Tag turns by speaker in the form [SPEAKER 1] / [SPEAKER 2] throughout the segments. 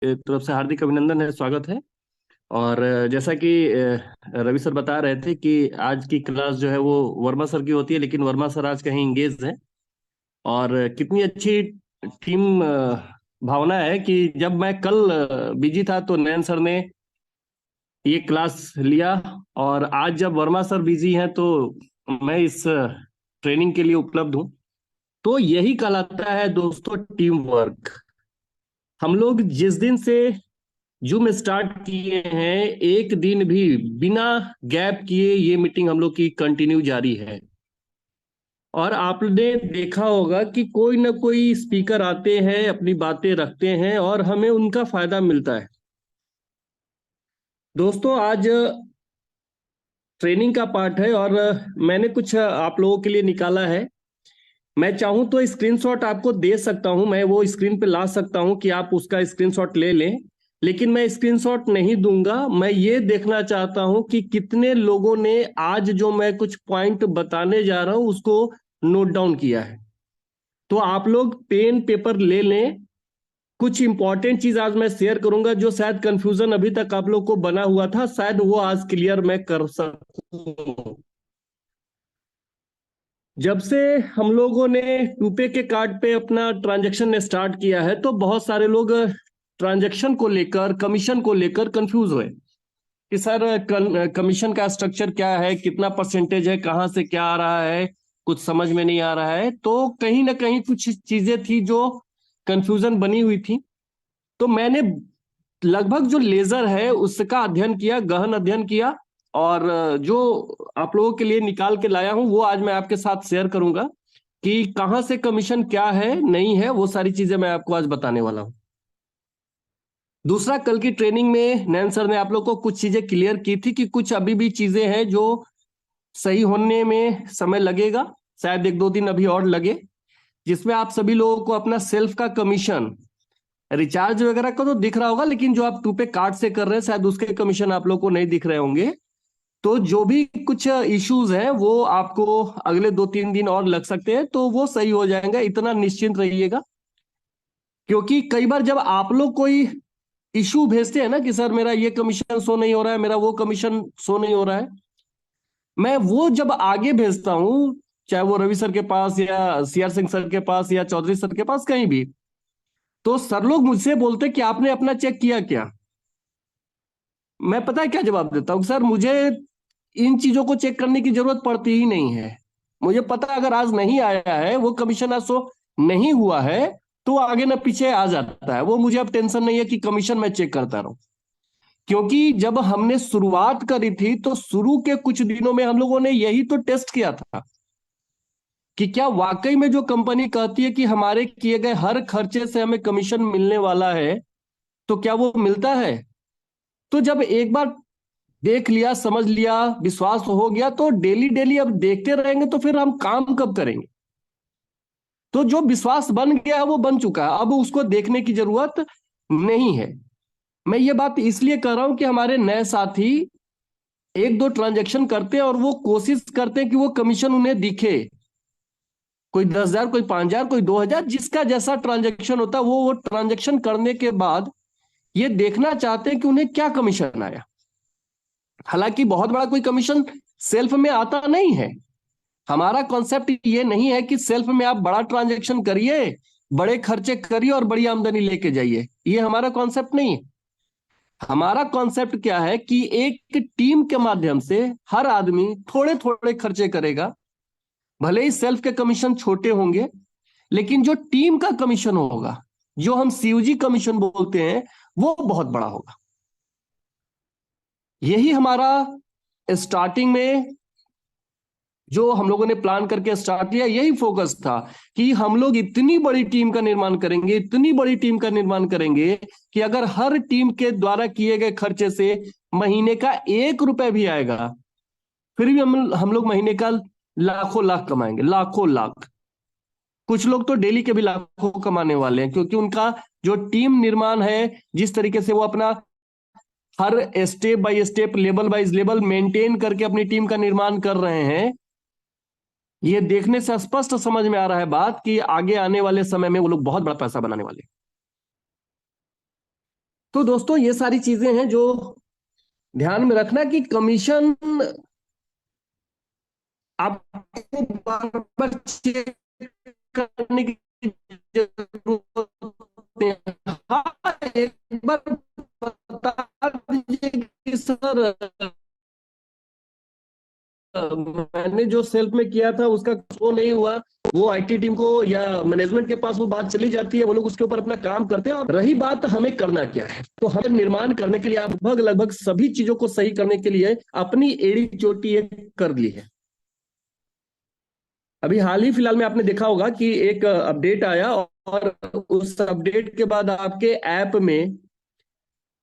[SPEAKER 1] तरफ से हार्दिक अभिनंदन है, स्वागत है। और जैसा कि रवि सर बता रहे थे कि आज की क्लास जो है वो वर्मा सर की होती है, लेकिन वर्मा सर आज कहीं इंगेज हैं। और कितनी अच्छी टीम भावना है कि जब मैं कल बिजी था तो नयन सर ने ये क्लास लिया, और आज जब वर्मा सर बिजी हैं तो मैं इस ट्रेनिंग के लिए उपलब्ध हूँ। तो यही कहलाता है दोस्तों, टीम वर्क। हम लोग जिस दिन से जूम स्टार्ट किए हैं, एक दिन भी बिना गैप किए ये मीटिंग हम लोग की कंटिन्यू जारी है। और आपने देखा होगा कि कोई ना कोई स्पीकर आते हैं, अपनी बातें रखते हैं और हमें उनका फायदा मिलता है। दोस्तों, आज ट्रेनिंग का पार्ट है और मैंने कुछ आप लोगों के लिए निकाला है। मैं चाहूं तो स्क्रीनशॉट आपको दे सकता हूं, मैं वो स्क्रीन पे ला सकता हूं कि आप उसका स्क्रीनशॉट ले लें। लेकिन मैं स्क्रीनशॉट नहीं दूंगा। मैं ये देखना चाहता हूं कि कितने लोगों ने आज जो मैं कुछ पॉइंट बताने जा रहा हूं उसको नोट डाउन किया है। तो आप लोग पेन पेपर ले लें। कुछ इंपॉर्टेंट चीज आज मैं शेयर करूंगा जो शायद कंफ्यूजन अभी तक आप लोग को बना हुआ था, शायद वो आज क्लियर मैं कर सकूं। जब से हम लोगों ने टूपे के कार्ड पे अपना ट्रांजैक्शन स्टार्ट किया है तो बहुत सारे लोग ट्रांजैक्शन को लेकर, कमीशन को लेकर कंफ्यूज हुए कि सर कमीशन का स्ट्रक्चर क्या है, कितना परसेंटेज है, कहाँ से क्या आ रहा है, कुछ समझ में नहीं आ रहा है। तो कहीं ना कहीं कुछ चीजें थी जो कंफ्यूजन बनी हुई थी। तो मैंने लगभग जो लेजर है उसका अध्ययन किया, गहन अध्ययन किया। और जो आप लोगों के लिए निकाल के लाया हूं वो आज मैं आपके साथ शेयर करूंगा कि कहां से कमीशन क्या है, नहीं है, वो सारी चीजें मैं आपको आज बताने वाला हूं। दूसरा, कल की ट्रेनिंग में नैन सर ने आप लोग को कुछ चीजें क्लियर की थी कि कुछ अभी भी चीजें हैं जो सही होने में समय लगेगा, शायद एक दो दिन अभी और लगे। जिसमें आप सभी लोगों को अपना सेल्फ का कमीशन, रिचार्ज वगैरह का तो दिख रहा होगा, लेकिन जो आप टू पे कार्ड से कर रहे हैं शायद उसके कमीशन आप लोग को नहीं दिख रहे होंगे। तो जो भी कुछ इश्यूज हैं वो आपको अगले दो तीन दिन और लग सकते हैं, तो वो सही हो जाएंगे, इतना निश्चिंत रहिएगा। क्योंकि कई बार जब आप लोग कोई इशू भेजते हैं ना कि सर मेरा ये कमीशन शो नहीं हो रहा है, मेरा वो कमीशन शो नहीं हो रहा है, मैं वो जब आगे भेजता हूं, चाहे वो रवि सर के पास या सीआर सिंह सर के पास या चौधरी सर के पास, कहीं भी, तो सर लोग मुझसे बोलते कि आपने अपना चेक किया क्या। मैं पता है क्या जवाब देता हूँ, सर मुझे इन चीजों को चेक करने की जरूरत पड़ती ही नहीं है। मुझे पता है अगर आज नहीं आया है, वो कमीशन आज शो नहीं हुआ है, तो आगे ना पीछे आ जाता है। वो मुझे अब टेंशन नहीं है कि कमीशन मैं चेक करता रहूं। क्योंकि जब हमने शुरुआत करी थी तो शुरू के कुछ दिनों में हम लोगों ने यही तो टेस्ट किया था कि क्या वाकई में जो कंपनी कहती है कि हमारे किए गए हर खर्चे से हमें कमीशन मिलने वाला है, तो क्या वो मिलता है। तो जब एक बार देख लिया, समझ लिया, विश्वास हो गया, तो डेली डेली अब देखते रहेंगे तो फिर हम काम कब करेंगे। तो जो विश्वास बन गया है वो बन चुका है, अब उसको देखने की जरूरत नहीं है। मैं ये बात इसलिए कर रहा हूं कि हमारे नए साथी एक दो ट्रांजेक्शन करते हैं और वो कोशिश करते हैं कि वो कमीशन उन्हें दिखे। कोई 10,000, कोई 5,000, कोई 2,000, जिसका जैसा ट्रांजेक्शन होता है वो ट्रांजेक्शन करने के बाद ये देखना चाहते हैं कि उन्हें क्या कमीशन आया। हालांकि बहुत बड़ा कोई कमीशन सेल्फ में आता नहीं है। हमारा कॉन्सेप्ट ये नहीं है कि सेल्फ में आप बड़ा ट्रांजेक्शन करिए, बड़े खर्चे करिए और बड़ी आमदनी लेके जाइए, ये हमारा कॉन्सेप्ट नहीं है। हमारा कॉन्सेप्ट क्या है कि एक टीम के माध्यम से हर आदमी थोड़े थोड़े खर्चे करेगा। भले ही सेल्फ के कमीशन छोटे होंगे, लेकिन जो टीम का कमीशन होगा, जो हम सीयूजी कमीशन बोलते हैं, वो बहुत बड़ा होगा। यही हमारा स्टार्टिंग में जो हम लोगों ने प्लान करके स्टार्ट किया, यही फोकस था कि हम लोग इतनी बड़ी टीम का निर्माण करेंगे, इतनी बड़ी टीम का निर्माण करेंगे कि अगर हर टीम के द्वारा किए गए खर्चे से महीने का 1 रुपए भी आएगा, फिर भी हम लोग महीने का लाखों लाख कमाएंगे, लाखों लाख। कुछ लोग तो डेली के भी लाखों कमाने वाले हैं, क्योंकि उनका जो टीम निर्माण है, जिस तरीके से वो अपना हर step by step, level by level maintain करके अपनी टीम का निर्माण कर रहे हैं, ये देखने से स्पष्ट समझ में आ रहा है बात कि आगे आने वाले समय में वो लोग बहुत बड़ा पैसा बनाने वाले हैं। तो दोस्तों ये सारी चीजें हैं जो ध्यान में रखना कि कमीशन आपको बार बार चेक करने की जरूरत नहीं है। हाँ, एक बार बता दीजिए कि सर मैंने जो सेल्फ में किया था उसका वो नहीं हुआ, वो आईटी टीम को या मैनेजमेंट के पास वो बात चली जाती है, वो लोग उसके ऊपर अपना काम करते हैं। और रही बात हमें करना क्या है, तो हमें निर्माण करने के लिए आप लगभग लगभग सभी चीजों को सही करने के लिए अपनी एड़ी चोटी एक कर ली है। अभी हाल ही फिलहाल में आपने देखा होगा कि एक अपडेट आया, और उस अपडेट के बाद आपके ऐप में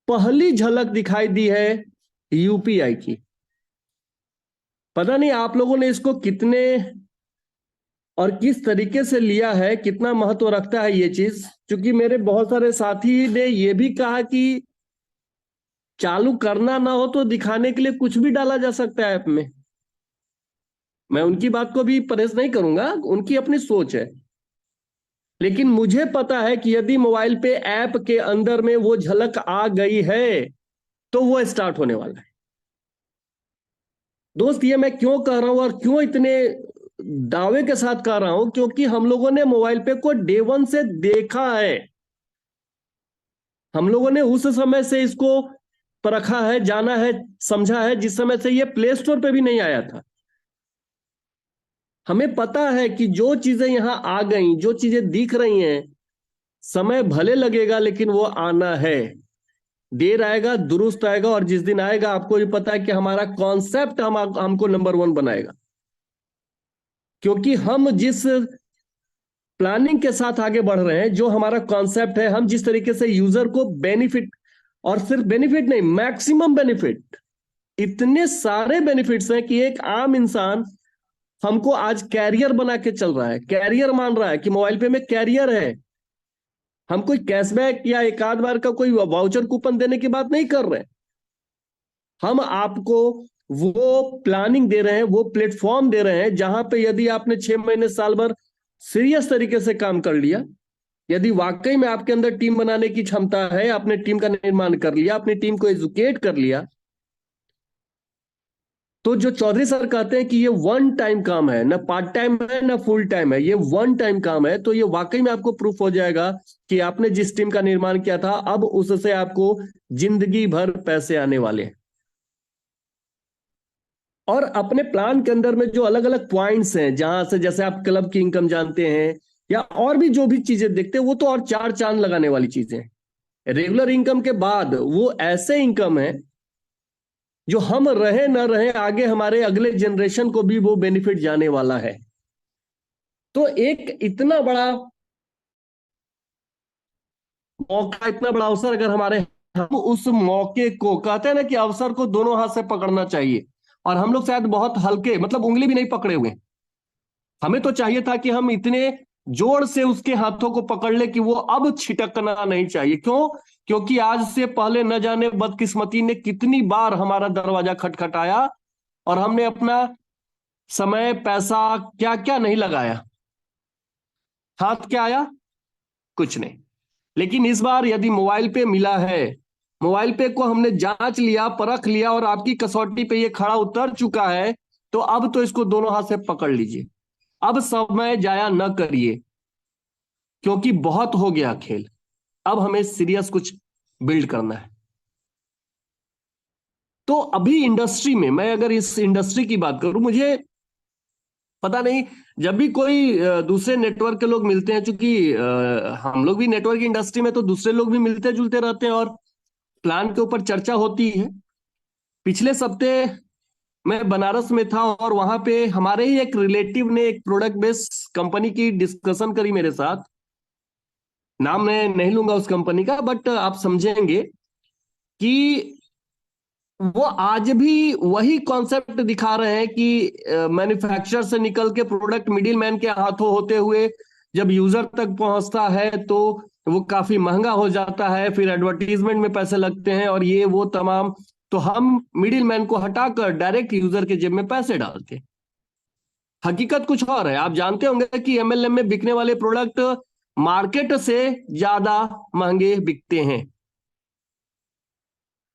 [SPEAKER 1] पहली झलक दिखाई दी है यूपीआई की। पता नहीं आप लोगों ने इसको कितने और किस तरीके से लिया है, कितना महत्व रखता है ये चीज। क्योंकि मेरे बहुत सारे साथी ने ये भी कहा कि चालू करना ना हो तो दिखाने के लिए कुछ भी डाला जा सकता है ऐप में। मैं उनकी बात को भी परहेज नहीं करूंगा, उनकी अपनी सोच है। लेकिन मुझे पता है कि यदि मोबाइल पे ऐप के अंदर में वो झलक आ गई है तो वो स्टार्ट होने वाला है। दोस्त ये मैं क्यों कह रहा हूं और क्यों इतने दावे के साथ कह रहा हूं, क्योंकि हम लोगों ने मोबाइल पे को डे वन से देखा है। हम लोगों ने उस समय से इसको परखा है, जाना है, समझा है, जिस समय से ये प्ले स्टोर पे भी नहीं आया था। हमें पता है कि जो चीजें यहां आ गई, जो चीजें दिख रही हैं, समय भले लगेगा लेकिन वो आना है। देर आएगा दुरुस्त आएगा, और जिस दिन आएगा आपको भी पता है कि हमारा कॉन्सेप्ट हमको नंबर वन बनाएगा। क्योंकि हम जिस प्लानिंग के साथ आगे बढ़ रहे हैं, जो हमारा कॉन्सेप्ट है, हम जिस तरीके से यूजर को बेनिफिट, और सिर्फ बेनिफिट नहीं, मैक्सिमम बेनिफिट, इतने सारे बेनिफिट्स हैं कि एक आम इंसान हमको आज कैरियर बना के चल रहा है, कैरियर मान रहा है कि मोबाइल पे में कैरियर है। हम कोई कैशबैक या एक आध बार का कोई वाउचर कूपन देने की बात नहीं कर रहे। हम आपको वो प्लानिंग दे रहे हैं, वो प्लेटफॉर्म दे रहे हैं जहां पे यदि आपने 6 महीने साल भर सीरियस तरीके से काम कर लिया, यदि वाकई में आपके अंदर टीम बनाने की क्षमता है, आपने टीम का निर्माण कर लिया, अपनी टीम को एजुकेट कर लिया, तो जो चौधरी सर कहते हैं कि ये वन टाइम काम है, ना पार्ट टाइम है ना फुल टाइम है, ये वन टाइम काम है, तो ये वाकई में आपको प्रूफ हो जाएगा कि आपने जिस टीम का निर्माण किया था अब उससे आपको जिंदगी भर पैसे आने वाले हैं। और अपने प्लान के अंदर में जो अलग अलग पॉइंट्स हैं, जहां से जैसे आप क्लब की इनकम जानते हैं या और भी जो भी चीजें देखते हैं, वो तो और चार चांद लगाने वाली चीजें हैं। रेगुलर इनकम के बाद वो ऐसे इनकम है जो हम रहे ना रहे, आगे हमारे अगले जनरेशन को भी वो बेनिफिट जाने वाला है। तो एक इतना बड़ा मौका, इतना बड़ा अवसर अगर हमारे, हम उस मौके को, कहते हैं ना कि अवसर को दोनों हाथ से पकड़ना चाहिए, और हम लोग शायद बहुत हल्के, मतलब उंगली भी नहीं पकड़े हुए। हमें तो चाहिए था कि हम इतने जोर से उसके हाथों को पकड़ ले कि वो अब छिटकना नहीं चाहिए। क्यों? क्योंकि आज से पहले न जाने बदकिस्मती ने कितनी बार हमारा दरवाजा खटखटाया, और हमने अपना समय पैसा क्या क्या नहीं लगाया, हाथ क्या आया? कुछ नहीं। लेकिन इस बार यदि मोबाइल पे मिला है, मोबाइल पे को हमने जांच लिया, परख लिया, और आपकी कसौटी पे ये खड़ा उतर चुका है, तो अब तो इसको दोनों हाथ से पकड़ लीजिए। अब समय जाया न करिए, क्योंकि बहुत हो गया खेल। अब हमें सीरियस कुछ बिल्ड करना है। तो अभी इंडस्ट्री में, मैं अगर इस इंडस्ट्री की बात करूं, मुझे पता नहीं, जब भी कोई दूसरे नेटवर्क के लोग मिलते हैं, चूंकि हम लोग भी नेटवर्क इंडस्ट्री में, तो दूसरे लोग भी मिलते जुलते रहते हैं और प्लान के ऊपर चर्चा होती है। पिछले हफ्ते मैं बनारस में था, और वहां पे हमारे ही एक रिलेटिव ने एक प्रोडक्ट बेस्ड कंपनी की डिस्कशन करी मेरे साथ। नाम मैं नहीं लूंगा उस कंपनी का, बट आप समझेंगे कि वो आज भी वही कॉन्सेप्ट दिखा रहे हैं कि मैन्युफैक्चरर से निकल के प्रोडक्ट मिडिल मैन के हाथों होते हुए जब यूजर तक पहुंचता है तो वो काफी महंगा हो जाता है, फिर एडवर्टीजमेंट में पैसे लगते हैं और ये वो तमाम। तो हम मिडिल मैन को हटाकर डायरेक्ट यूजर के जेब में पैसे डालते हैं। हकीकत कुछ और है। आप जानते होंगे कि एमएलएम में बिकने वाले प्रोडक्ट मार्केट से ज्यादा महंगे बिकते हैं।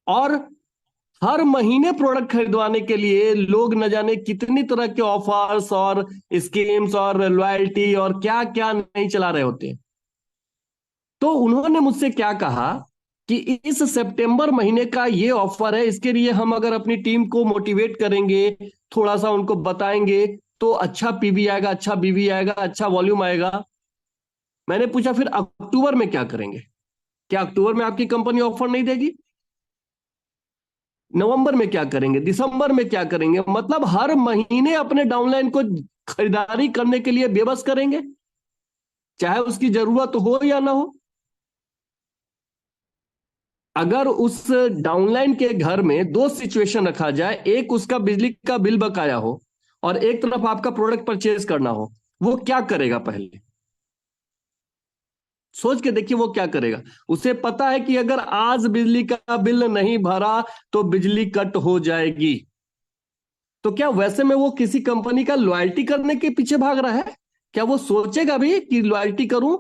[SPEAKER 1] और हर महीने प्रोडक्ट खरीदवाने के लिए लोग न जाने कितनी तरह के ऑफर्स और स्कीम्स और लॉयल्टी और क्या क्या नहीं चला रहे होते हैं। तो उन्होंने मुझसे क्या कहा कि इस सितंबर महीने का ये ऑफर है, इसके लिए हम अगर अपनी टीम को मोटिवेट करेंगे, थोड़ा सा उनको बताएंगे, तो अच्छा पीवी आएगा, अच्छा बीवी आएगा, अच्छा वॉल्यूम आएगा। मैंने पूछा फिर अक्टूबर में क्या करेंगे? क्या अक्टूबर में आपकी कंपनी ऑफर नहीं देगी? नवंबर में क्या करेंगे? दिसंबर में क्या करेंगे? मतलब हर महीने अपने डाउनलाइन को खरीदारी करने के लिए बेबस करेंगे, चाहे उसकी जरूरत हो या ना हो। अगर उस डाउनलाइन के घर में दो सिचुएशन रखा जाए, एक उसका बिजली का बिल बकाया हो और एक तरफ आपका प्रोडक्ट परचेज करना हो, वो क्या करेगा? पहले सोच के देखिए वो क्या करेगा। उसे पता है कि अगर आज बिजली का बिल नहीं भरा तो बिजली कट हो जाएगी। तो क्या वैसे में वो किसी कंपनी का लॉयल्टी करने के पीछे भाग रहा है? क्या वो सोचेगा भी कि लॉयल्टी करूं?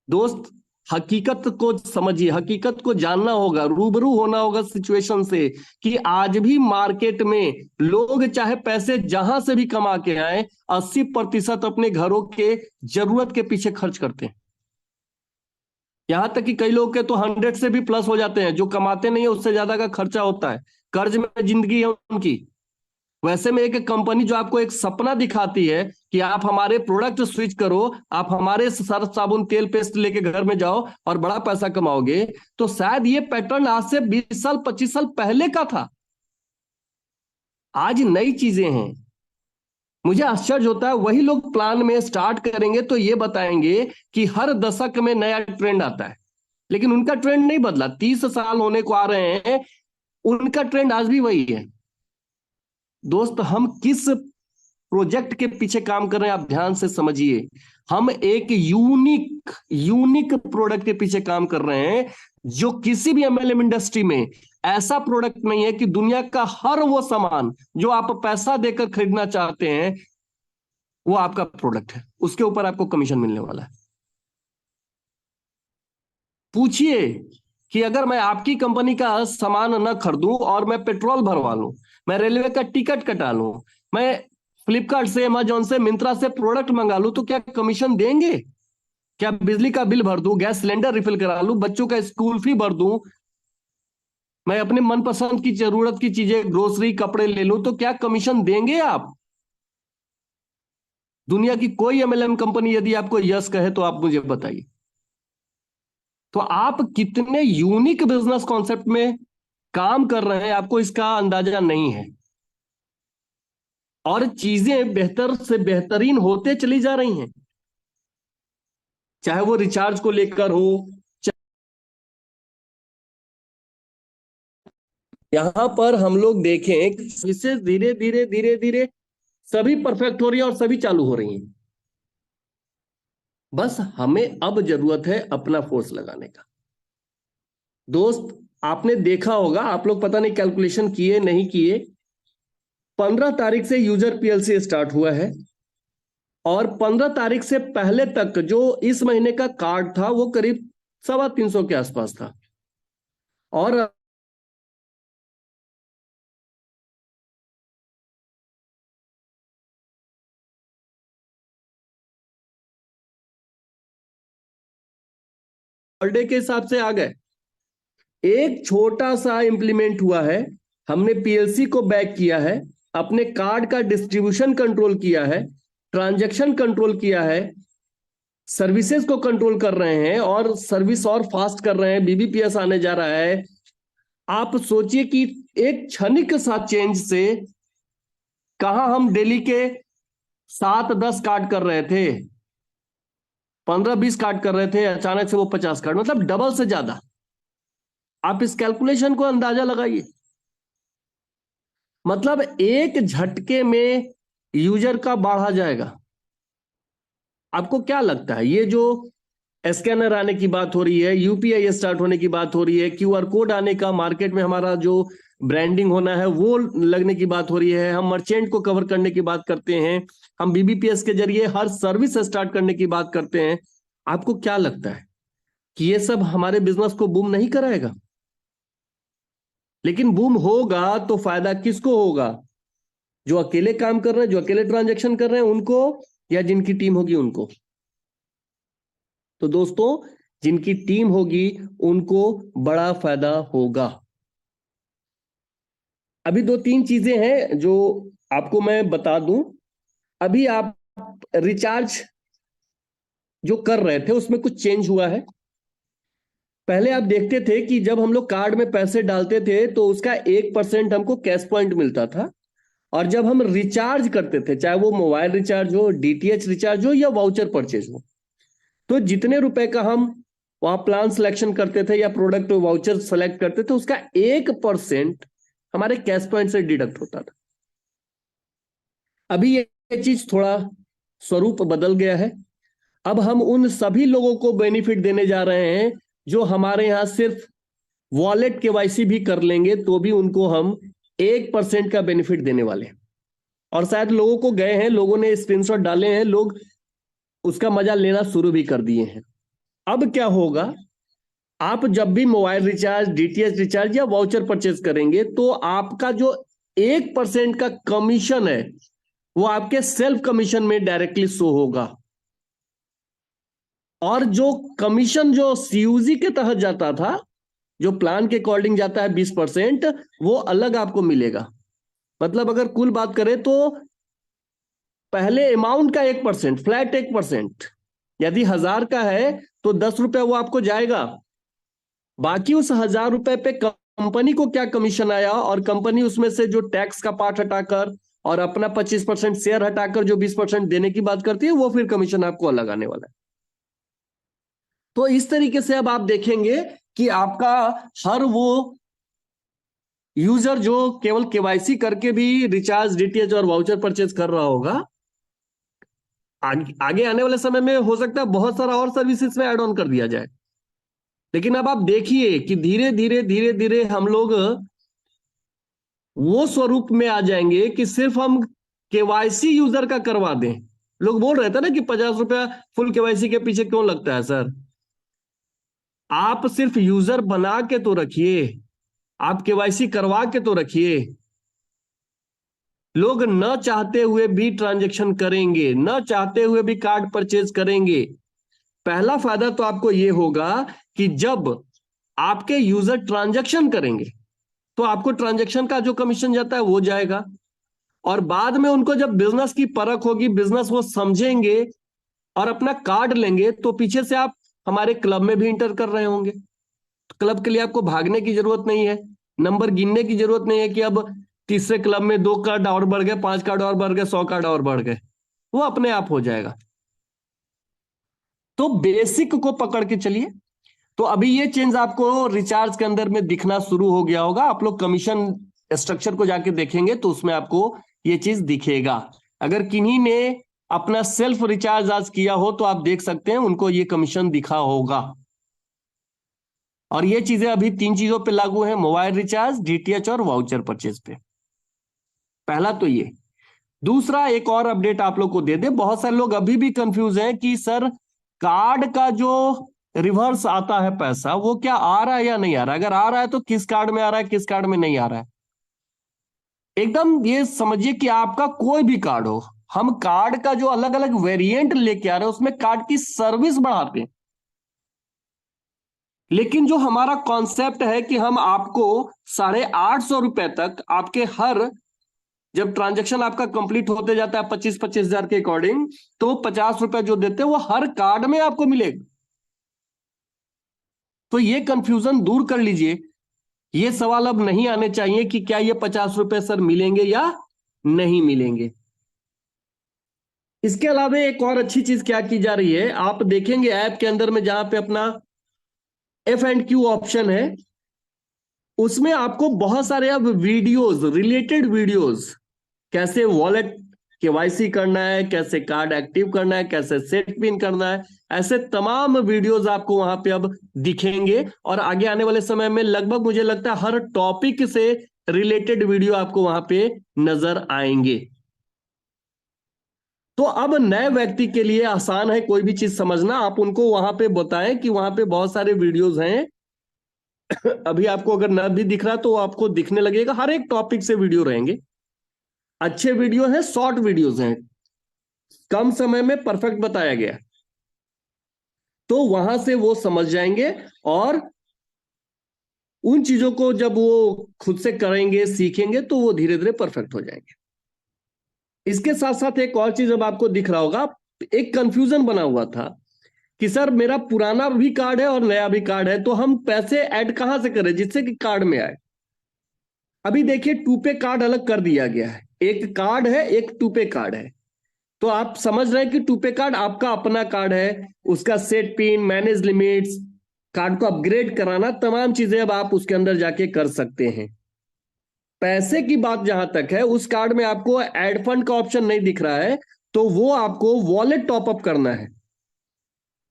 [SPEAKER 1] दोस्त, हकीकत को समझिए, हकीकत को जानना होगा, रूबरू होना होगा सिचुएशन से कि आज भी मार्केट में लोग चाहे पैसे जहां से भी कमा के आए, 80% अपने घरों के जरूरत के पीछे खर्च करते हैं। यहां तक कि कई लोग के तो 100 से भी प्लस हो जाते हैं, जो कमाते नहीं है उससे ज्यादा का खर्चा होता है। कर्ज में जिंदगी है उनकी। वैसे में एक कंपनी जो आपको एक सपना दिखाती है कि आप हमारे प्रोडक्ट स्विच करो, आप हमारे सर्फ साबुन तेल पेस्ट लेके घर में जाओ और बड़ा पैसा कमाओगे, तो शायद ये पैटर्न आज से 20 साल 25 साल पहले का था। आज नई चीजें हैं। मुझे आश्चर्य होता है, वही लोग प्लान में स्टार्ट करेंगे तो ये बताएंगे कि हर दशक में नया ट्रेंड आता है, लेकिन उनका ट्रेंड नहीं बदला। 30 साल होने को आ रहे हैं, उनका ट्रेंड आज भी वही है। दोस्त, हम किस प्रोजेक्ट के पीछे काम कर रहे हैं आप ध्यान से समझिए। हम एक यूनिक यूनिक प्रोडक्ट के पीछे काम कर रहे हैं, जो किसी भी एमएलएम इंडस्ट्री में ऐसा प्रोडक्ट नहीं है कि दुनिया का हर वो सामान जो आप पैसा देकर खरीदना चाहते हैं वो आपका प्रोडक्ट है, उसके ऊपर आपको कमीशन मिलने वाला है। पूछिए कि अगर मैं आपकी कंपनी का सामान न खरीदूं और मैं पेट्रोल भरवा लूं, मैं रेलवे का टिकट कटा लूं, मैं फ्लिपकार्ट से, अमेजोन से, मिंत्रा से प्रोडक्ट मंगा लूं, तो क्या कमीशन देंगे? क्या बिजली का बिल भर दूं, गैस सिलेंडर रिफिल करा लूं, बच्चों का स्कूल फी भर दूं, मैं अपने मनपसंद की जरूरत की चीजें ग्रोसरी कपड़े ले लूं, तो क्या कमीशन देंगे आप? दुनिया की कोई एमएलएम कंपनी यदि आपको यस कहे तो आप मुझे बताइए। तो आप कितने यूनिक बिजनेस कॉन्सेप्ट में काम कर रहे हैं आपको इसका अंदाजा नहीं है। और चीजें बेहतर से बेहतरीन होते चली जा रही हैं, चाहे वो रिचार्ज को लेकर हो। यहां पर हम लोग देखें कि इससे धीरे धीरे धीरे धीरे सभी परफेक्ट हो रही है और सभी चालू हो रही हैं। बस हमें अब जरूरत है अपना फोर्स लगाने का। दोस्त, आपने देखा होगा, आप लोग पता नहीं कैलकुलेशन किए नहीं किए, 15 तारीख से यूजर पीएलसी स्टार्ट हुआ है और 15 तारीख से पहले तक जो इस महीने का कार्ड था वो करीब 350 के आसपास था। और पर डे के हिसाब से आ गए। एक छोटा सा इंप्लीमेंट हुआ है, हमने पीएलसी को बैक किया है, अपने कार्ड का डिस्ट्रीब्यूशन कंट्रोल किया है, ट्रांजैक्शन कंट्रोल किया है, सर्विसेज को कंट्रोल कर रहे हैं और सर्विस और फास्ट कर रहे हैं, बीबीपीएस आने जा रहा है। आप सोचिए कि एक क्षणिक सा चेंज से कहां हम डेली के 7-10 कार्ड कर रहे थे, 15-20 कार्ड कर रहे थे, अचानक से वो 50 कार्ड, मतलब डबल से ज्यादा। आप इस कैलकुलेशन को अंदाजा लगाइए। मतलब एक झटके में यूजर का बढ़ा जाएगा। आपको क्या लगता है, ये जो स्कैनर आने की बात हो रही है, यूपीआई स्टार्ट होने की बात हो रही है, क्यूआर कोड आने का, मार्केट में हमारा जो ब्रांडिंग होना है वो लगने की बात हो रही है, हम मर्चेंट को कवर करने की बात करते हैं, हम बीबीपीएस के जरिए हर सर्विस स्टार्ट करने की बात करते हैं, आपको क्या लगता है कि ये सब हमारे बिजनेस को बूम नहीं कराएगा? लेकिन बूम होगा तो फायदा किसको होगा? जो अकेले काम कर रहे हैं, जो अकेले ट्रांजैक्शन कर रहे हैं उनको, या जिनकी टीम होगी उनको? तो दोस्तों, जिनकी टीम होगी उनको बड़ा फायदा होगा। अभी दो तीन चीजें हैं जो आपको मैं बता दूं। अभी आप रिचार्ज जो कर रहे थे उसमें कुछ चेंज हुआ है। पहले आप देखते थे कि जब हम लोग कार्ड में पैसे डालते थे तो उसका 1% हमको कैश पॉइंट मिलता था। और जब हम रिचार्ज करते थे, चाहे वो मोबाइल रिचार्ज हो, डीटीएच रिचार्ज हो या वाउचर परचेज हो, तो जितने रुपए का हम वहां प्लान सिलेक्शन करते थे या प्रोडक्ट वाउचर सेलेक्ट करते थे, उसका 1% हमारे कैश पॉइंट से डिडक्ट होता था। अभी ये चीज थोड़ा स्वरूप बदल गया है। अब हम उन सभी लोगों को बेनिफिट देने जा रहे हैं जो हमारे यहां सिर्फ वॉलेट केवाईसी भी कर लेंगे तो भी उनको हम 1% का बेनिफिट देने वाले हैं। और शायद लोगों को गए हैं, लोगों ने स्क्रीनशॉट डाले हैं, लोग उसका मजा लेना शुरू भी कर दिए हैं। अब क्या होगा, आप जब भी मोबाइल रिचार्ज, डीटीएच रिचार्ज या वाउचर परचेज करेंगे तो आपका जो 1% का कमीशन है वो आपके सेल्फ कमीशन में डायरेक्टली शो होगा। और जो कमीशन जो सीयूजी के तहत जाता था, जो प्लान के अकॉर्डिंग जाता है 20%, वो अलग आपको मिलेगा। मतलब अगर कुल बात करें तो पहले अमाउंट का 1%, फ्लैट 1%, यदि 1000 का है तो 10 रुपए वो आपको जाएगा। बाकी उस 1000 रुपए पे कंपनी को क्या कमीशन आया, और कंपनी उसमें से जो टैक्स का पार्ट हटाकर और अपना 25% शेयर हटाकर जो 20% देने की बात करती है, वो फिर कमीशन आपको अलग आने वाला है। तो इस तरीके से अब आप देखेंगे कि आपका हर वो यूजर जो केवल केवाईसी करके भी रिचार्ज, डीटीएच और वाउचर परचेज कर रहा होगा, आगे आने वाले समय में हो सकता है बहुत सारा और सर्विसेज में ऐड ऑन कर दिया जाए। लेकिन अब आप देखिए कि धीरे धीरे धीरे धीरे हम लोग वो स्वरूप में आ जाएंगे कि सिर्फ हम केवाईसी यूजर का करवा दें। लोग बोल रहे थे ना कि 50 रुपया फुल केवाईसी के पीछे क्यों लगता है सर? आप सिर्फ यूजर बना के तो रखिए, आप केवाईसी करवा के तो रखिए। लोग न चाहते हुए भी ट्रांजैक्शन करेंगे, न चाहते हुए भी कार्ड परचेज करेंगे। पहला फायदा तो आपको यह होगा कि जब आपके यूजर ट्रांजैक्शन करेंगे तो आपको ट्रांजैक्शन का जो कमीशन जाता है वो जाएगा। और बाद में उनको जब बिजनेस की परख होगी, बिजनेस वो समझेंगे और अपना कार्ड लेंगे, तो पीछे से आप हमारे क्लब में भी इंटर कर रहे होंगे। तो क्लब के लिए आपको भागने की जरूरत नहीं है, नंबर गिनने की जरूरत नहीं है कि अब तीसरे क्लब में 2 कार्ड और बढ़ गए, 5 कार्ड और बढ़ गए, 100 कार्ड और बढ़ गए। वो अपने आप हो जाएगा। तो बेसिक को पकड़ के चलिए। तो अभी ये चेंज आपको रिचार्ज के अंदर में दिखना शुरू हो गया होगा। आप लोग कमीशन स्ट्रक्चर को जाके देखेंगे तो उसमें आपको ये चीज दिखेगा। अगर किन्हीं ने अपना सेल्फ रिचार्ज आज किया हो तो आप देख सकते हैं उनको ये कमीशन दिखा होगा। और ये चीजें अभी 3 चीजों पे लागू है, मोबाइल रिचार्ज, डीटीएच और वाउचर परचेज पे। पहला तो ये। दूसरा, एक और अपडेट आप लोग को दे दे। बहुत सारे लोग अभी भी कंफ्यूज हैं कि सर कार्ड का जो रिवर्स आता है पैसा, वो क्या आ रहा है या नहीं आ रहा है? अगर आ रहा है तो किस कार्ड में आ रहा है, किस कार्ड में नहीं आ रहा है? एकदम ये समझिए कि आपका कोई भी कार्ड हो, हम कार्ड का जो अलग अलग वेरिएंट लेके आ रहे हैं उसमें कार्ड की सर्विस बढ़ाते हैं। लेकिन जो हमारा कॉन्सेप्ट है कि हम आपको 850 रुपए तक आपके हर, जब ट्रांजैक्शन आपका कंप्लीट होते जाता है 25-25 हजार के अकॉर्डिंग, तो 50 रुपए जो देते हैं वो हर कार्ड में आपको मिलेगा। तो ये कंफ्यूजन दूर कर लीजिए। ये सवाल अब नहीं आने चाहिए कि क्या ये 50 रुपए सर मिलेंगे या नहीं मिलेंगे। इसके अलावा एक और अच्छी चीज क्या की जा रही है, आप देखेंगे ऐप के अंदर में जहां पे अपना F&Q ऑप्शन है, उसमें आपको बहुत सारे अब वीडियोस, रिलेटेड वीडियोस, कैसे वॉलेट केवाईसी करना है, कैसे कार्ड एक्टिव करना है, कैसे सेट पिन करना है, ऐसे तमाम वीडियोस आपको वहां पे अब दिखेंगे। और आगे आने वाले समय में लगभग मुझे लगता है हर टॉपिक से रिलेटेड वीडियो आपको वहां पे नजर आएंगे। तो अब नए व्यक्ति के लिए आसान है कोई भी चीज समझना। आप उनको वहां पे बताएं कि वहां पे बहुत सारे वीडियोस हैं। अभी आपको अगर न भी दिख रहा तो आपको दिखने लगेगा, हर एक टॉपिक से वीडियो रहेंगे। अच्छे वीडियो हैं, शॉर्ट वीडियोस हैं, कम समय में परफेक्ट बताया गया। तो वहां से वो समझ जाएंगे और उन चीजों को जब वो खुद से करेंगे, सीखेंगे, तो वो धीरे धीरे परफेक्ट हो जाएंगे। इसके साथ साथ एक और चीज अब आपको दिख रहा होगा, एक कंफ्यूजन बना हुआ था कि सर मेरा पुराना भी कार्ड है और नया भी कार्ड है, तो हम पैसे ऐड कहां से करें जिससे कि कार्ड में आए। अभी देखिए, टू पे कार्ड अलग कर दिया गया है। एक कार्ड है, एक टू पे कार्ड है। तो आप समझ रहे हैं कि टू पे कार्ड आपका अपना कार्ड है, उसका set pin, manage limits, card को अपग्रेड कराना, तमाम चीजें अब आप उसके अंदर जाके कर सकते हैं। पैसे की बात जहां तक है, उस कार्ड में आपको एड फंड का ऑप्शन नहीं दिख रहा है, तो वो आपको वॉलेट टॉपअप करना है।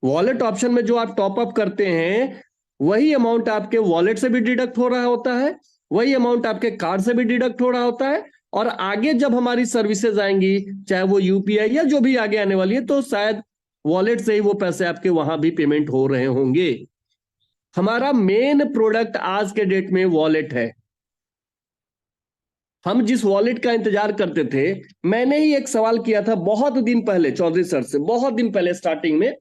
[SPEAKER 1] वॉलेट ऑप्शन में जो आप टॉपअप करते हैं, वही अमाउंट आपके वॉलेट से भी डिडक्ट हो रहा होता है, वही अमाउंट आपके कार्ड से भी डिडक्ट हो रहा होता है। और आगे जब हमारी सर्विसेज आएंगी, चाहे वो यूपीआई या जो भी आगे आने वाली है, तो शायद वॉलेट से ही वो पैसे आपके वहां भी पेमेंट हो रहे होंगे। हमारा मेन प्रोडक्ट आज के डेट में वॉलेट है। हम जिस वॉलेट का इंतजार करते थे, मैंने ही एक सवाल किया था बहुत दिन पहले चौधरी सर से, बहुत दिन पहले स्टार्टिंग में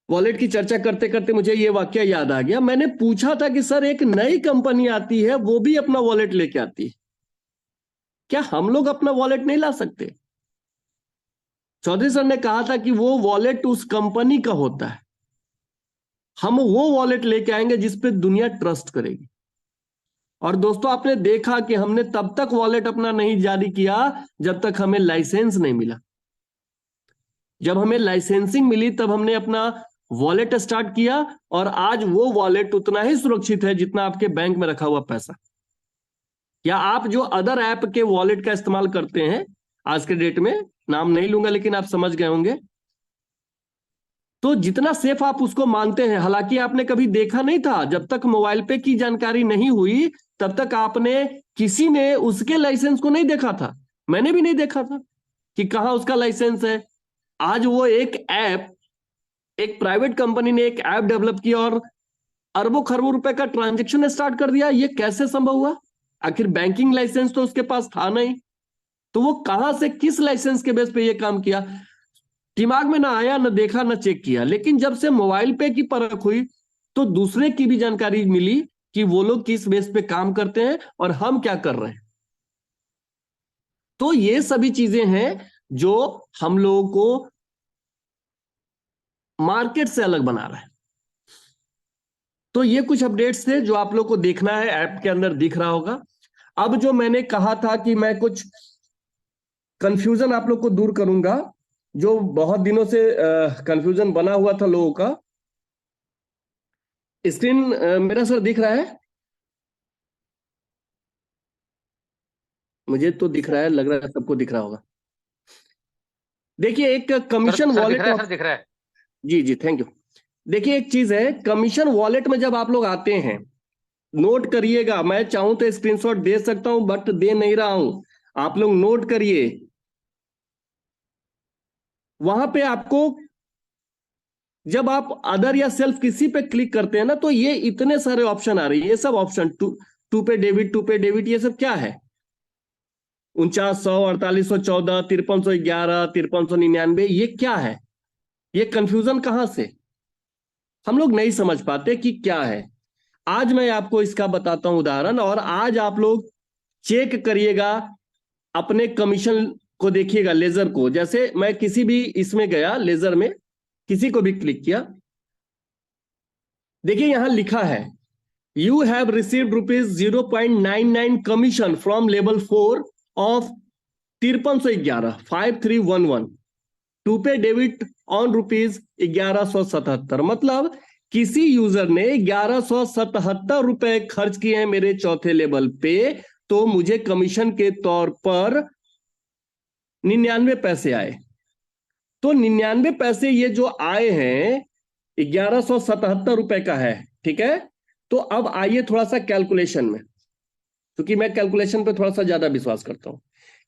[SPEAKER 1] वॉलेट की चर्चा करते करते मुझे ये वाक्य याद आ गया। मैंने पूछा था कि सर एक नई कंपनी आती है, वो भी अपना वॉलेट लेके आती है, क्या हम लोग अपना वॉलेट नहीं ला सकते? चौधरी सर ने कहा था कि वो वॉलेट उस कंपनी का होता है, हम वो वॉलेट लेके आएंगे जिसपे दुनिया ट्रस्ट करेगी। और दोस्तों, आपने देखा कि हमने तब तक वॉलेट अपना नहीं जारी किया जब तक हमें लाइसेंस नहीं मिला। जब हमें लाइसेंसिंग मिली तब हमने अपना वॉलेट स्टार्ट किया, और आज वो वॉलेट उतना ही सुरक्षित है जितना आपके बैंक में रखा हुआ पैसा, या आप जो अदर ऐप के वॉलेट का इस्तेमाल करते हैं आज के डेट में, नाम नहीं लूंगा लेकिन आप समझ गए होंगे। तो जितना सेफ आप उसको मानते हैं, हालांकि आपने कभी देखा नहीं था, जब तक मोबाइल पे की जानकारी नहीं हुई तब तक आपने, किसी ने उसके लाइसेंस को नहीं देखा था, मैंने भी नहीं देखा था कि कहां उसका लाइसेंस है। आज वो एक ऐप, एक प्राइवेट कंपनी ने एक ऐप डेवलप किया और अरबों खरबों रुपए का ट्रांजैक्शन स्टार्ट कर दिया। ये कैसे संभव हुआ? आखिर बैंकिंग लाइसेंस तो उसके पास था नहीं, तो वो कहां से, किस लाइसेंस के बेस पे ये काम किया, दिमाग में ना आया, ना देखा, ना चेक किया। लेकिन जब से मोबाइल पे की परख हुई तो दूसरे की भी जानकारी मिली कि वो लोग किस बेस पे काम करते हैं और हम क्या कर रहे हैं। तो ये सभी चीजें हैं जो हम लोगों को मार्केट से अलग बना रहा है। तो ये कुछ अपडेट्स थे जो आप लोग को देखना है, ऐप के अंदर दिख रहा होगा। अब जो मैंने कहा था कि मैं कुछ कंफ्यूजन आप लोग को दूर करूंगा, जो बहुत दिनों से कंफ्यूजन बना हुआ था लोगों का। स्क्रीन मेरा सर दिख रहा है? मुझे तो दिख रहा है, लग रहा है सबको दिख रहा होगा। देखिए, एक कमीशन
[SPEAKER 2] सर दिख
[SPEAKER 1] वॉलेट,
[SPEAKER 2] रहा है, सर दिख रहा है।
[SPEAKER 1] जी जी थैंक यू। देखिए, एक चीज है, कमीशन वॉलेट में जब आप लोग आते हैं, नोट करिएगा, मैं चाहूं तो स्क्रीनशॉट दे सकता हूं बट दे नहीं रहा हूं, आप लोग नोट करिए। वहां पे आपको, जब आप अदर या सेल्फ किसी पे क्लिक करते हैं ना, तो ये इतने सारे ऑप्शन आ रही है। ये सब option, to pay debit, to pay debit, ये सब क्या है? 4900, 4814, 5311, 5399, ये क्या है? ये कंफ्यूजन कहां से? हम लोग नहीं समझ पाते कि क्या है। आज मैं आपको इसका बताता हूं उदाहरण, और आज आप लोग चेक करिएगा, अपने कमीशन को देखिएगा, लेजर को। जैसे मैं किसी भी इसमें गया, लेजर में किसी को भी क्लिक किया, देखिए यहां लिखा है, you have received ₹0.99 commission from level 4 of 5311 to pay debit on ₹1177। मतलब किसी यूजर ने ₹1177 खर्च किए हैं मेरे चौथे लेवल पे, तो मुझे कमीशन के तौर पर 99 पैसे आए। तो 99 पैसे ये जो आए हैं, ₹1177 का है, ठीक है। तो अब आइए थोड़ा सा कैलकुलेशन में, क्योंकि मैं कैलकुलेशन पे थोड़ा सा ज्यादा विश्वास करता हूं।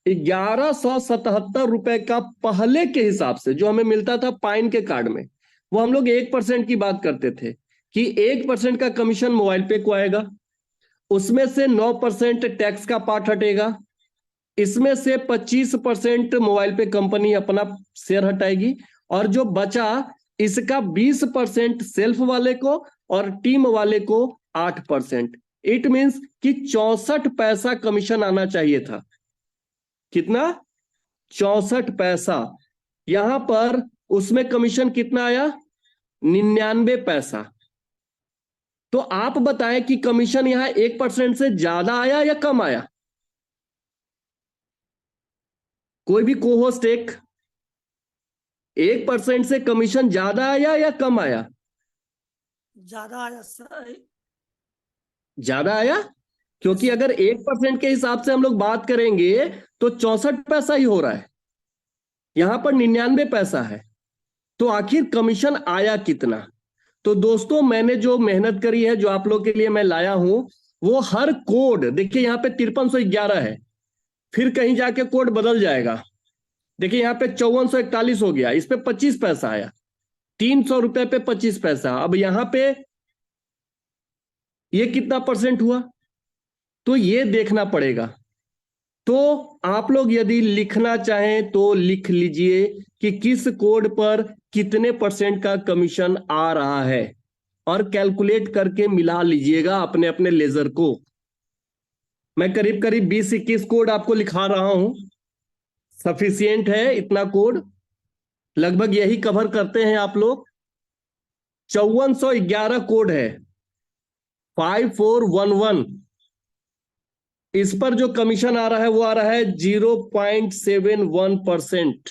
[SPEAKER 1] ₹1177 का पहले के हिसाब से जो हमें मिलता था पाइन के कार्ड में, वो हम लोग 1% की बात करते थे कि 1% का कमीशन मोबाइल पे को आएगा, उसमें से 9% टैक्स का पार्ट हटेगा, इसमें से 25% मोबाइल पे कंपनी अपना शेयर हटाएगी, और जो बचा इसका 20% सेल्फ वाले को और टीम वाले को 8%। इट मींस कि 64 पैसा कमीशन आना चाहिए था। कितना? 64 पैसा। यहां पर उसमें कमीशन कितना आया? 99 पैसा। तो आप बताएं कि कमीशन यहां 1% से ज्यादा आया या कम आया? कोई भी कोहोस्ट 1% से कमीशन ज्यादा आया या कम आया?
[SPEAKER 2] ज्यादा आया सर।
[SPEAKER 1] ज्यादा आया, क्योंकि अगर 1% के हिसाब से हम लोग बात करेंगे तो 64 पैसा ही हो रहा है, यहां पर 99 पैसा है। तो आखिर कमीशन आया कितना? तो दोस्तों, मैंने जो मेहनत करी है, जो आप लोग के लिए मैं लाया हूं, वो हर कोड देखिए, यहां पे 5311 है, फिर कहीं जाके कोड बदल जाएगा। देखिए यहां पे 5441 हो गया, इस पे 25 पैसा आया, ₹300 पे 25 पैसा। अब यहां पे ये कितना परसेंट हुआ, तो ये देखना पड़ेगा। तो आप लोग यदि लिखना चाहें तो लिख लीजिए कि किस कोड पर कितने % का कमीशन आ रहा है, और कैलकुलेट करके मिला लीजिएगा अपने अपने लेजर को। मैं करीब करीब 20-21 कोड आपको लिखा रहा हूं, सफिशियंट है इतना कोड, लगभग यही कवर करते हैं आप लोग। 5411 कोड है, 5411। इस पर जो कमीशन आ रहा है वो आ रहा है 0.71%।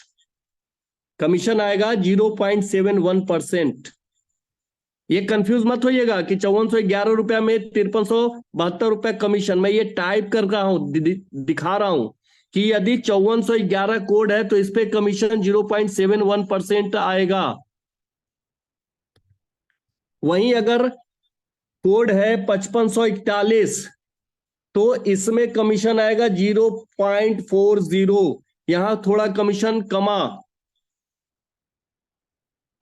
[SPEAKER 1] कमीशन आएगा 0.71%। ये कंफ्यूज मत होइएगा कि ₹5411 में ₹5372 कमीशन। मैं ये टाइप कर रहा हूं, दिखा रहा हूं कि यदि 5411 कोड है तो इस पे कमीशन 0.71% आएगा। वहीं अगर कोड है 5541 तो इसमें कमीशन आएगा 0.40। यहां थोड़ा कमीशन कमा।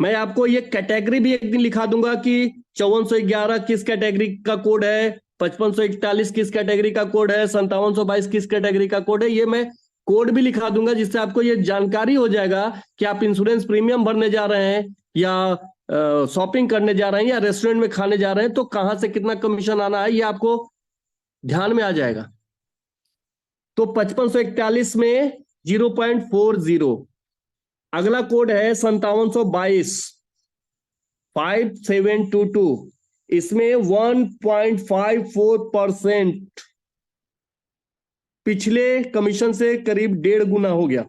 [SPEAKER 1] मैं आपको ये कैटेगरी भी एक दिन लिखा दूंगा कि 5411 किस कैटेगरी का कोड है, 5541 किस कैटेगरी का कोड है, 5722 किस कैटेगरी का कोड है। ये मैं कोड भी लिखा दूंगा, जिससे आपको ये जानकारी हो जाएगा कि आप इंश्योरेंस प्रीमियम भरने जा रहे हैं, या शॉपिंग करने जा रहे हैं, या रेस्टोरेंट में खाने जा रहे हैं, तो कहां से कितना कमीशन आना है ये आपको ध्यान में आ जाएगा। तो 5541 में 0.40। अगला कोड है 5722 5722, इसमें 1.54%। पिछले कमीशन से करीब 1.5 गुना हो गया।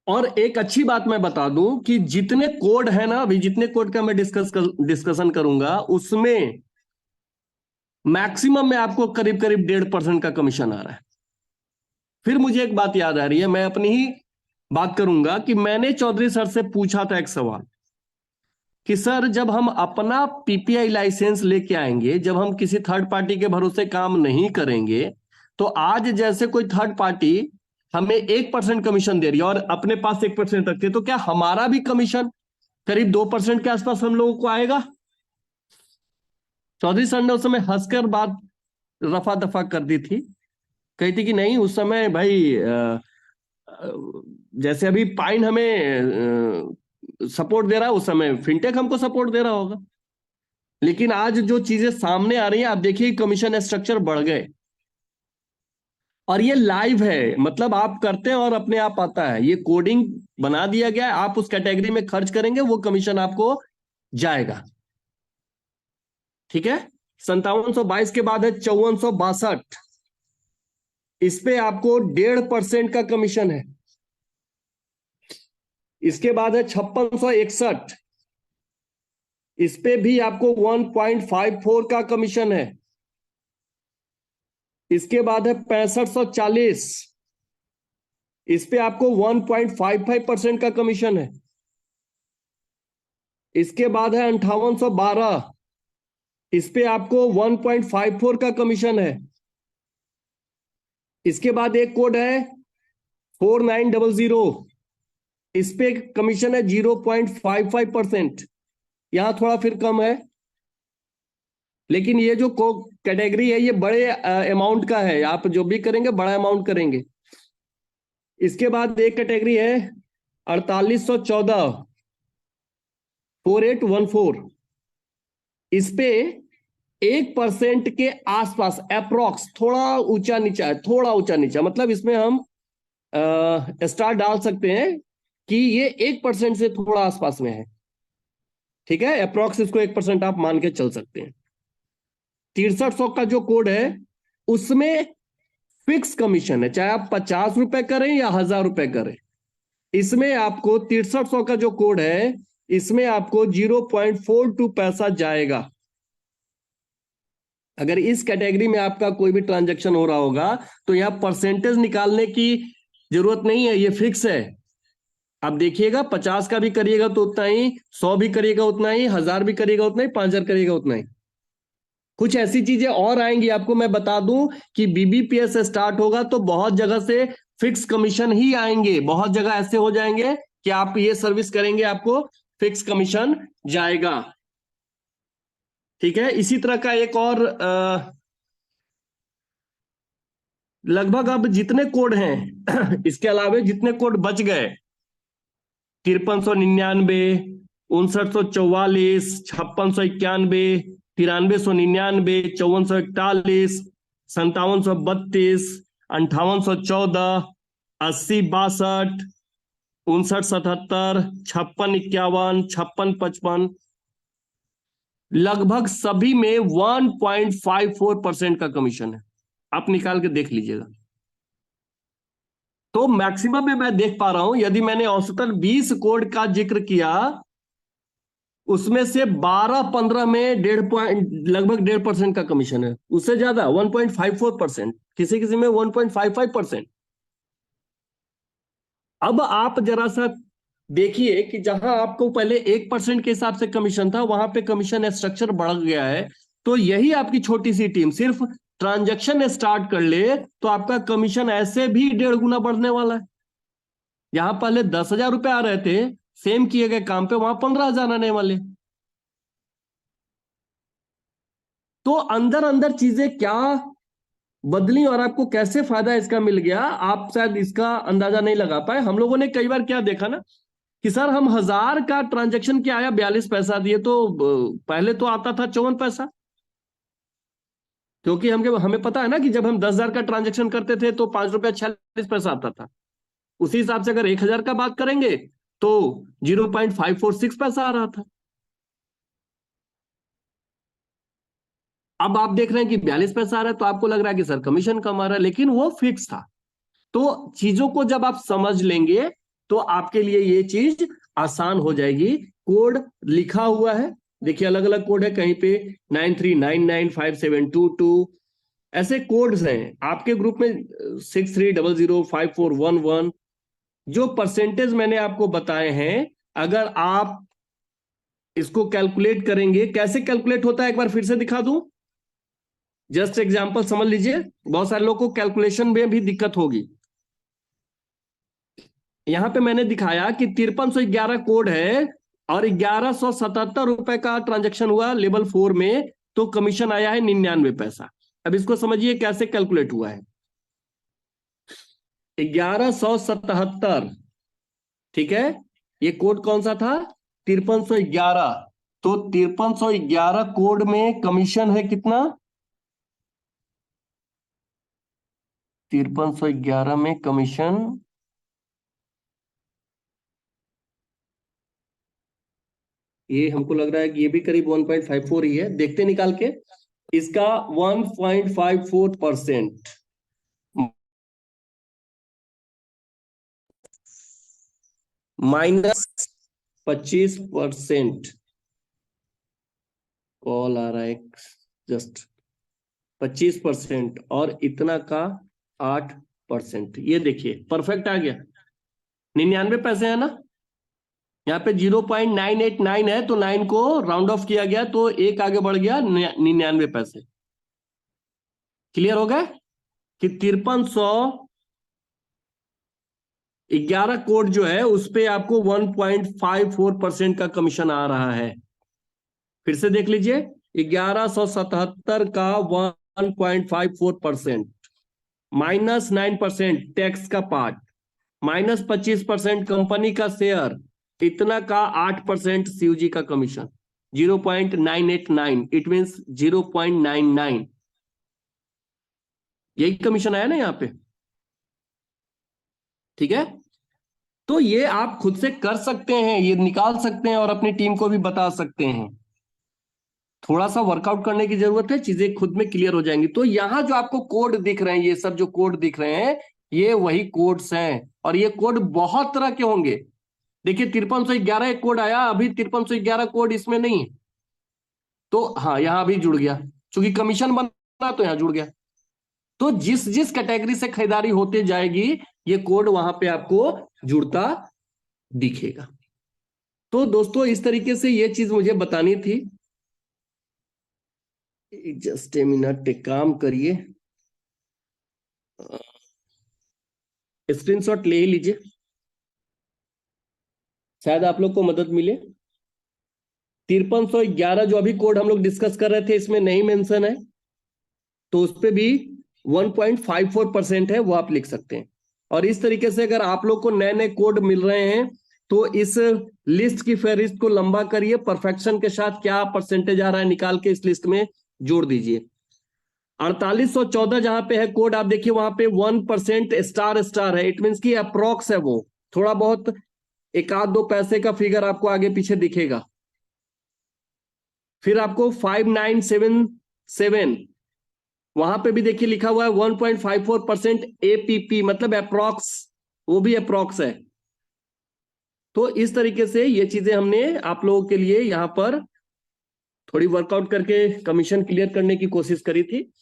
[SPEAKER 1] और एक अच्छी बात मैं बता दूं कि जितने कोड है ना, अभी जितने कोड का मैं डिस्कशन करूंगा, उसमें मैक्सिमम में आपको करीब करीब 1.5% का कमीशन आ रहा है। फिर मुझे एक बात याद आ रही है, मैं अपनी ही बात करूंगा कि मैंने चौधरी सर से पूछा था एक सवाल कि सर, जब हम अपना पीपीआई लाइसेंस लेके आएंगे, जब हम किसी थर्ड पार्टी के भरोसे काम नहीं करेंगे, तो आज जैसे कोई थर्ड पार्टी हमें 1% कमीशन दे रही है और अपने पास 1% रखते हैं, तो क्या हमारा भी कमीशन करीब 2% के आसपास हम लोगों को आएगा? चौधरी सर ने उस समय हंसकर बात रफा दफा कर दी थी, कही थी कि नहीं, उस समय भाई जैसे अभी पाइन हमें सपोर्ट दे रहा है, उस समय फिनटेक हमको सपोर्ट दे रहा होगा। लेकिन आज जो चीजें सामने आ रही हैं, आप देखिए कमीशन स्ट्रक्चर बढ़ गए, और ये लाइव है, मतलब आप करते हैं और अपने आप आता है, ये कोडिंग बना दिया गया है। आप उस कैटेगरी में खर्च करेंगे, वो कमीशन आपको जाएगा। ठीक है। 5722 के बाद है 5462, इस पे आपको 1.5% का कमीशन है। इसके बाद है 5661, इस पे भी आपको 1.54 का कमीशन है। इसके बाद है 6540, इस पे आपको 1.55% का कमीशन है। इसके बाद है 5812, इस पे आपको 1.54 का कमीशन है। इसके बाद एक कोड है 4900, इस पे कमीशन है 0.55%, यहां थोड़ा फिर कम है, लेकिन ये जो कैटेगरी है ये बड़े अमाउंट का है, आप जो भी करेंगे बड़ा अमाउंट करेंगे। इसके बाद एक कैटेगरी है 4814, 4814, इस पे 1% के आसपास अप्रोक्स, थोड़ा ऊंचा नीचा है, थोड़ा ऊंचा नीचा, मतलब इसमें हम स्टार डाल सकते हैं कि ये 1% से थोड़ा आसपास में है, ठीक है, अप्रोक्स इसको 1% आप मान के चल सकते हैं। 6300 का जो कोड है उसमें फिक्स कमीशन है, चाहे आप 50 रुपए करें या 1000 रुपए करें, इसमें आपको 6300 का जो कोड है इसमें आपको 0.42 पैसा जाएगा। अगर इस कैटेगरी में आपका कोई भी ट्रांजैक्शन हो रहा होगा तो यहां परसेंटेज निकालने की जरूरत नहीं है, ये फिक्स है। आप देखिएगा 50 का भी करिएगा तो उतना ही, 100 भी करिएगा उतना ही, 1000 भी करिएगा उतना ही, 5000 करिएगा उतना ही। कुछ ऐसी चीजें और आएंगी, आपको मैं बता दूं कि बीबीपीएस से स्टार्ट होगा तो बहुत जगह से फिक्स कमीशन ही आएंगे, बहुत जगह ऐसे हो जाएंगे कि आप ये सर्विस करेंगे आपको फिक्स कमीशन जाएगा, ठीक है। इसी तरह का एक और लगभग अब जितने कोड हैं इसके अलावा जितने कोड बच गए, 5399, 5944, 5691, 9399, 5441, 5732, 5814, 8062, 5977, 5651, 5655, लगभग सभी में 1.54% का कमीशन है, आप निकाल के देख लीजिएगा। तो मैक्सिमम में मैं देख पा रहा हूं, यदि मैंने औसतन 20 कोड का जिक्र किया उसमें से 12-15 में 1.5 लगभग 1.5% का कमीशन है, उससे ज्यादा 1.54%, किसी किसी में 1.55%। अब आप जरा सा देखिए कि जहां आपको पहले 1% के हिसाब से कमीशन था वहां पे कमीशन स्ट्रक्चर बढ़ गया है, तो यही आपकी छोटी सी टीम सिर्फ ट्रांजैक्शन स्टार्ट कर ले तो आपका कमीशन ऐसे भी 1.5 गुना बढ़ने वाला है। यहां पहले 10,000 रुपए आ रहे थे सेम किए गए काम पे, वहां 15,000 आने वाले। तो अंदर अंदर चीजें क्या बदली और आपको कैसे फायदा इसका मिल गया, आप शायद इसका अंदाजा नहीं लगा पाए। हम लोगों ने कई बार क्या देखा ना कि सर हम 1000 का ट्रांजैक्शन किया आया 42 पैसा दिए, तो पहले तो आता था 54 पैसा, क्योंकि हमें पता है ना कि जब हम 10,000 का ट्रांजैक्शन करते थे तो 5 रुपया 46 पैसा आता था। उसी हिसाब से अगर 1000 का बात करेंगे तो 0.546 पैसा आ रहा था। अब आप देख रहे हैं कि 42 पैसा आ रहा है तो आपको लग रहा है कि सर कमीशन कम आ रहा है, लेकिन वो फिक्स था। तो चीजों को जब आप समझ लेंगे तो आपके लिए ये चीज आसान हो जाएगी। कोड लिखा हुआ है, देखिए अलग अलग कोड है, कहीं पे 93995722, ऐसे कोड्स हैं आपके ग्रुप में 63005411। जो परसेंटेज मैंने आपको बताए हैं, अगर आप इसको कैलकुलेट करेंगे, कैसे कैलकुलेट होता है एक बार फिर से दिखा दूं, जस्ट एग्जांपल समझ लीजिए, बहुत सारे लोगों को कैलकुलेशन में भी दिक्कत होगी। यहां पे मैंने दिखाया कि 5311 कोड है और 1177 रुपए का ट्रांजैक्शन हुआ लेवल 4 में, तो कमीशन आया है 99 पैसा। अब इसको समझिए कैसे कैलकुलेट हुआ है। 1177, ठीक है, ये कोड कौन सा था, 5311। तो 5311 कोड में कमीशन है कितना, 5311 में कमीशन ये हमको लग रहा है कि ये भी करीब 1.54 ही है, देखते निकाल के। इसका 1.54% माइनस 25%, कॉल आ रहा है जस्ट, 25% और इतना का 8%, ये देखिए परफेक्ट आ गया, 99 पैसे है ना। यहाँ पे 0.989 है तो 9 को राउंड ऑफ किया गया तो एक आगे बढ़ गया, 99 पैसे। क्लियर हो गए। कि 5311 कोड जो है उस पे आपको 1.54% का कमीशन आ रहा है। फिर से देख लीजिए, 1177 का 1.54%, -9% टैक्स का पार्ट, -25% कंपनी का शेयर, इतना का 8% सीयूजी का कमीशन, 0.989, इट मीन्स 0.99, यही कमीशन आया ना यहाँ पे। ठीक है, तो ये आप खुद से कर सकते हैं, ये निकाल सकते हैं और अपनी टीम को भी बता सकते हैं। थोड़ा सा वर्कआउट करने की जरूरत है, चीजें खुद में क्लियर हो जाएंगी। तो यहां जो आपको कोड दिख रहे हैं, ये सब जो कोड दिख रहे हैं, ये वही कोड्स हैं, और ये कोड बहुत तरह के होंगे। देखिए 5311 एक कोड आया, अभी 5311 कोड इसमें नहीं है, तो हाँ यहां भी जुड़ गया, क्योंकि कमीशन बना तो यहां जुड़ गया। तो जिस जिस कैटेगरी से खरीदारी होते जाएगी, ये कोड वहां पे आपको जुड़ता दिखेगा। तो दोस्तों इस तरीके से ये चीज मुझे बतानी थी। जस्ट ए मिनट, एक काम करिए, स्क्रीनशॉट ले ही लीजिए, शायद आप लोग को मदद मिले। 5311 जो अभी कोड हम लोग डिस्कस कर रहे थे, इसमें नहीं मेंशन है, तो उस पर भी 1.54% है, वो आप लिख सकते हैं। और इस तरीके से अगर आप लोग को नए नए कोड मिल रहे हैं, तो इस लिस्ट की फहरिस्त को लंबा करिए, परफेक्शन के साथ क्या परसेंटेज आ रहा है निकाल के इस लिस्ट में जोड़ दीजिए। 4814 जहां पे है कोड, आप देखिए वहां पे 1% स्टार स्टार है, इट मीन्स की अप्रोक्स है, वो थोड़ा बहुत एक आध दो पैसे का फिगर आपको आगे पीछे दिखेगा। फिर आपको 5977, वहां पे भी देखिए लिखा हुआ है 1.54% एपीपी, मतलब अप्रोक्स, वो भी अप्रोक्स है। तो इस तरीके से ये चीजें हमने आप लोगों के लिए यहां पर थोड़ी वर्कआउट करके कमीशन क्लियर करने की कोशिश करी थी।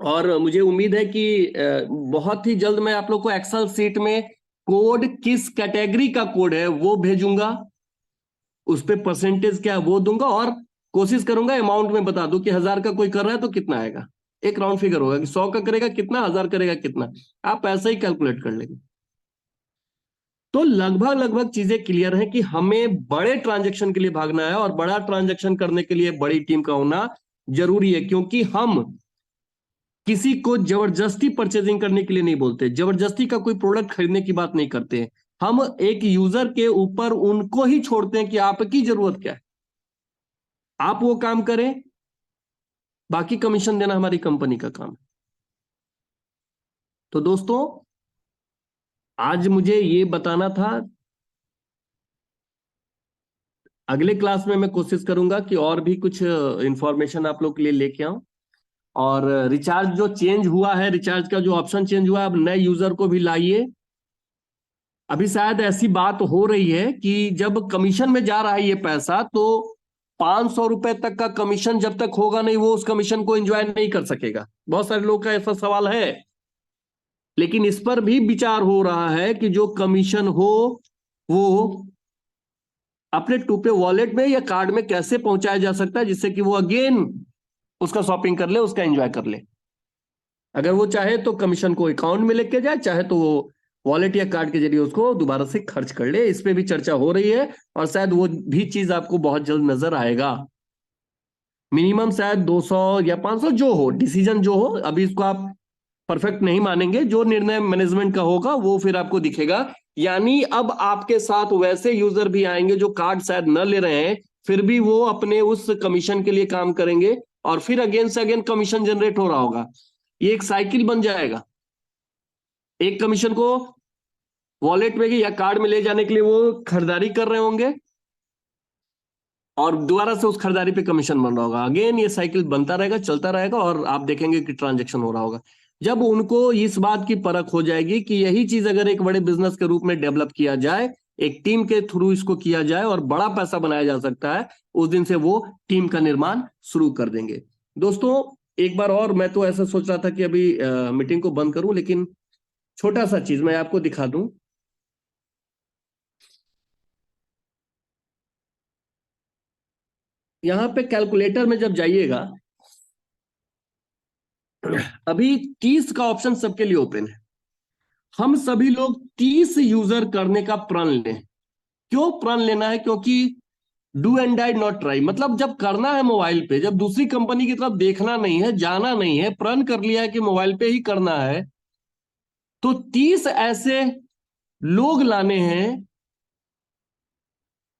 [SPEAKER 1] और मुझे उम्मीद है कि बहुत ही जल्द मैं आप लोग को एक्सेल सीट में कोड किस कैटेगरी का कोड है वो भेजूंगा, उस पे परसेंटेज क्या है वो दूंगा, और कोशिश करूंगा अमाउंट में बता दूं कि 1000 का कोई कर रहा है तो कितना आएगा। एक राउंड फिगर होगा कि 100 का करेगा कितना, 1000 करेगा कितना, आप ऐसे ही कैलकुलेट कर लेंगे। तो लगभग लगभग चीजें क्लियर हैं कि हमें बड़े ट्रांजैक्शन के लिए भागना है, और बड़ा ट्रांजैक्शन करने के लिए बड़ी टीम का होना जरूरी है, क्योंकि हम किसी को जबरदस्ती परचेजिंग करने के लिए नहीं बोलते, जबरदस्ती का कोई प्रोडक्ट खरीदने की बात नहीं करते। हम एक यूजर के ऊपर उनको ही छोड़ते हैं कि आपकी जरूरत क्या है, आप वो काम करें, बाकी कमीशन देना हमारी कंपनी का काम है। तो दोस्तों आज मुझे ये बताना था, अगले क्लास में मैं कोशिश करूंगा कि और भी कुछ इंफॉर्मेशन आप लोग के लिए लेके आऊं। और रिचार्ज जो चेंज हुआ है, रिचार्ज का जो ऑप्शन चेंज हुआ है, अब नए यूजर को भी लाइए। अभी शायद ऐसी बात हो रही है कि जब कमीशन में जा रहा है ये पैसा, तो 500 रुपए तक का कमीशन जब तक होगा नहीं, वो उस कमीशन को एंजॉय नहीं कर सकेगा। बहुत सारे लोग का ऐसा सवाल है, लेकिन इस पर भी विचार हो रहा है कि जो कमीशन हो वो अपने टूपे वॉलेट में या कार्ड में कैसे पहुंचाया जा सकता है, जिससे कि वो अगेन उसका शॉपिंग कर ले, उसका एंजॉय कर ले। अगर वो चाहे तो कमीशन को अकाउंट में लेके जाए, चाहे तो वो वॉलेट या कार्ड के जरिए उसको दोबारा से खर्च कर ले। इस पे भी चर्चा हो रही है, और शायद वो भी चीज आपको बहुत जल्द नजर आएगा। मिनिमम शायद 200 या 500 जो हो, डिसीजन जो हो, अभी इसको आप परफेक्ट नहीं मानेंगे, जो निर्णय मैनेजमेंट का होगा वो फिर आपको दिखेगा। यानी अब आपके साथ वैसे यूजर भी आएंगे जो कार्ड शायद न ले रहे हैं, फिर भी वो अपने उस कमीशन के लिए काम करेंगे, और फिर अगेन से अगेन कमीशन जनरेट हो रहा होगा। ये एक साइकिल बन जाएगा। एक कमीशन को वॉलेट में या कार्ड में ले जाने के लिए वो खरीदारी कर रहे होंगे, और दोबारा से उस खरीदारी पे कमीशन बन रहा होगा, अगेन ये साइकिल बनता रहेगा, चलता रहेगा, और आप देखेंगे कि ट्रांजैक्शन हो रहा होगा। जब उनको इस बात की परख हो जाएगी कि यही चीज अगर एक बड़े बिजनेस के रूप में डेवलप किया जाए, एक टीम के थ्रू इसको किया जाए और बड़ा पैसा बनाया जा सकता है, उस दिन से वो टीम का निर्माण शुरू कर देंगे। दोस्तों एक बार और, मैं तो ऐसा सोच रहा था कि अभी मीटिंग को बंद करूं, लेकिन छोटा सा चीज मैं आपको दिखा दूं। यहां पे कैलकुलेटर में जब जाइएगा, अभी 30 का ऑप्शन सबके लिए ओपन है। हम सभी लोग 30 यूजर करने का प्रण लें। क्यों प्रण लेना है? क्योंकि do and die not try, मतलब जब करना है मोबाइल पे, जब दूसरी कंपनी की तरफ देखना नहीं है, जाना नहीं है, प्रण कर लिया है कि मोबाइल पे ही करना है, तो 30 ऐसे लोग लाने हैं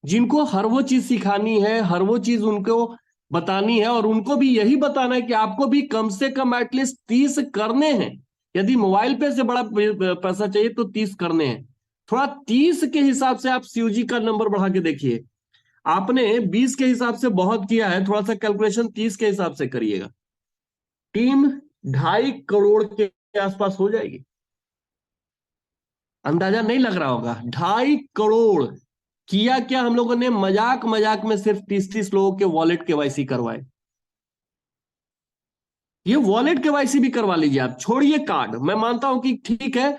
[SPEAKER 1] जिनको हर वो चीज सिखानी है, हर वो चीज उनको बतानी है, और उनको भी यही बताना है कि आपको भी कम से कम एटलीस्ट 30 करने हैं। यदि मोबाइल पे से बड़ा पैसा चाहिए तो 30 करने हैं। थोड़ा 30 के हिसाब से आप सीयूजी का नंबर बढ़ा के देखिए। आपने 20 के हिसाब से बहुत किया है, थोड़ा सा कैलकुलेशन 30 के हिसाब से करिएगा। टीम 2.5 करोड़ के आसपास हो जाएगी। अंदाजा नहीं लग रहा होगा? 2.5 करोड़। किया क्या हम लोगों ने? मजाक मजाक में सिर्फ 30-30 लोगों के वॉलेट केवाईसी करवाए। ये वॉलेट केवाईसी भी करवा लीजिए आप, छोड़िए कार्ड। मैं मानता हूं कि ठीक है,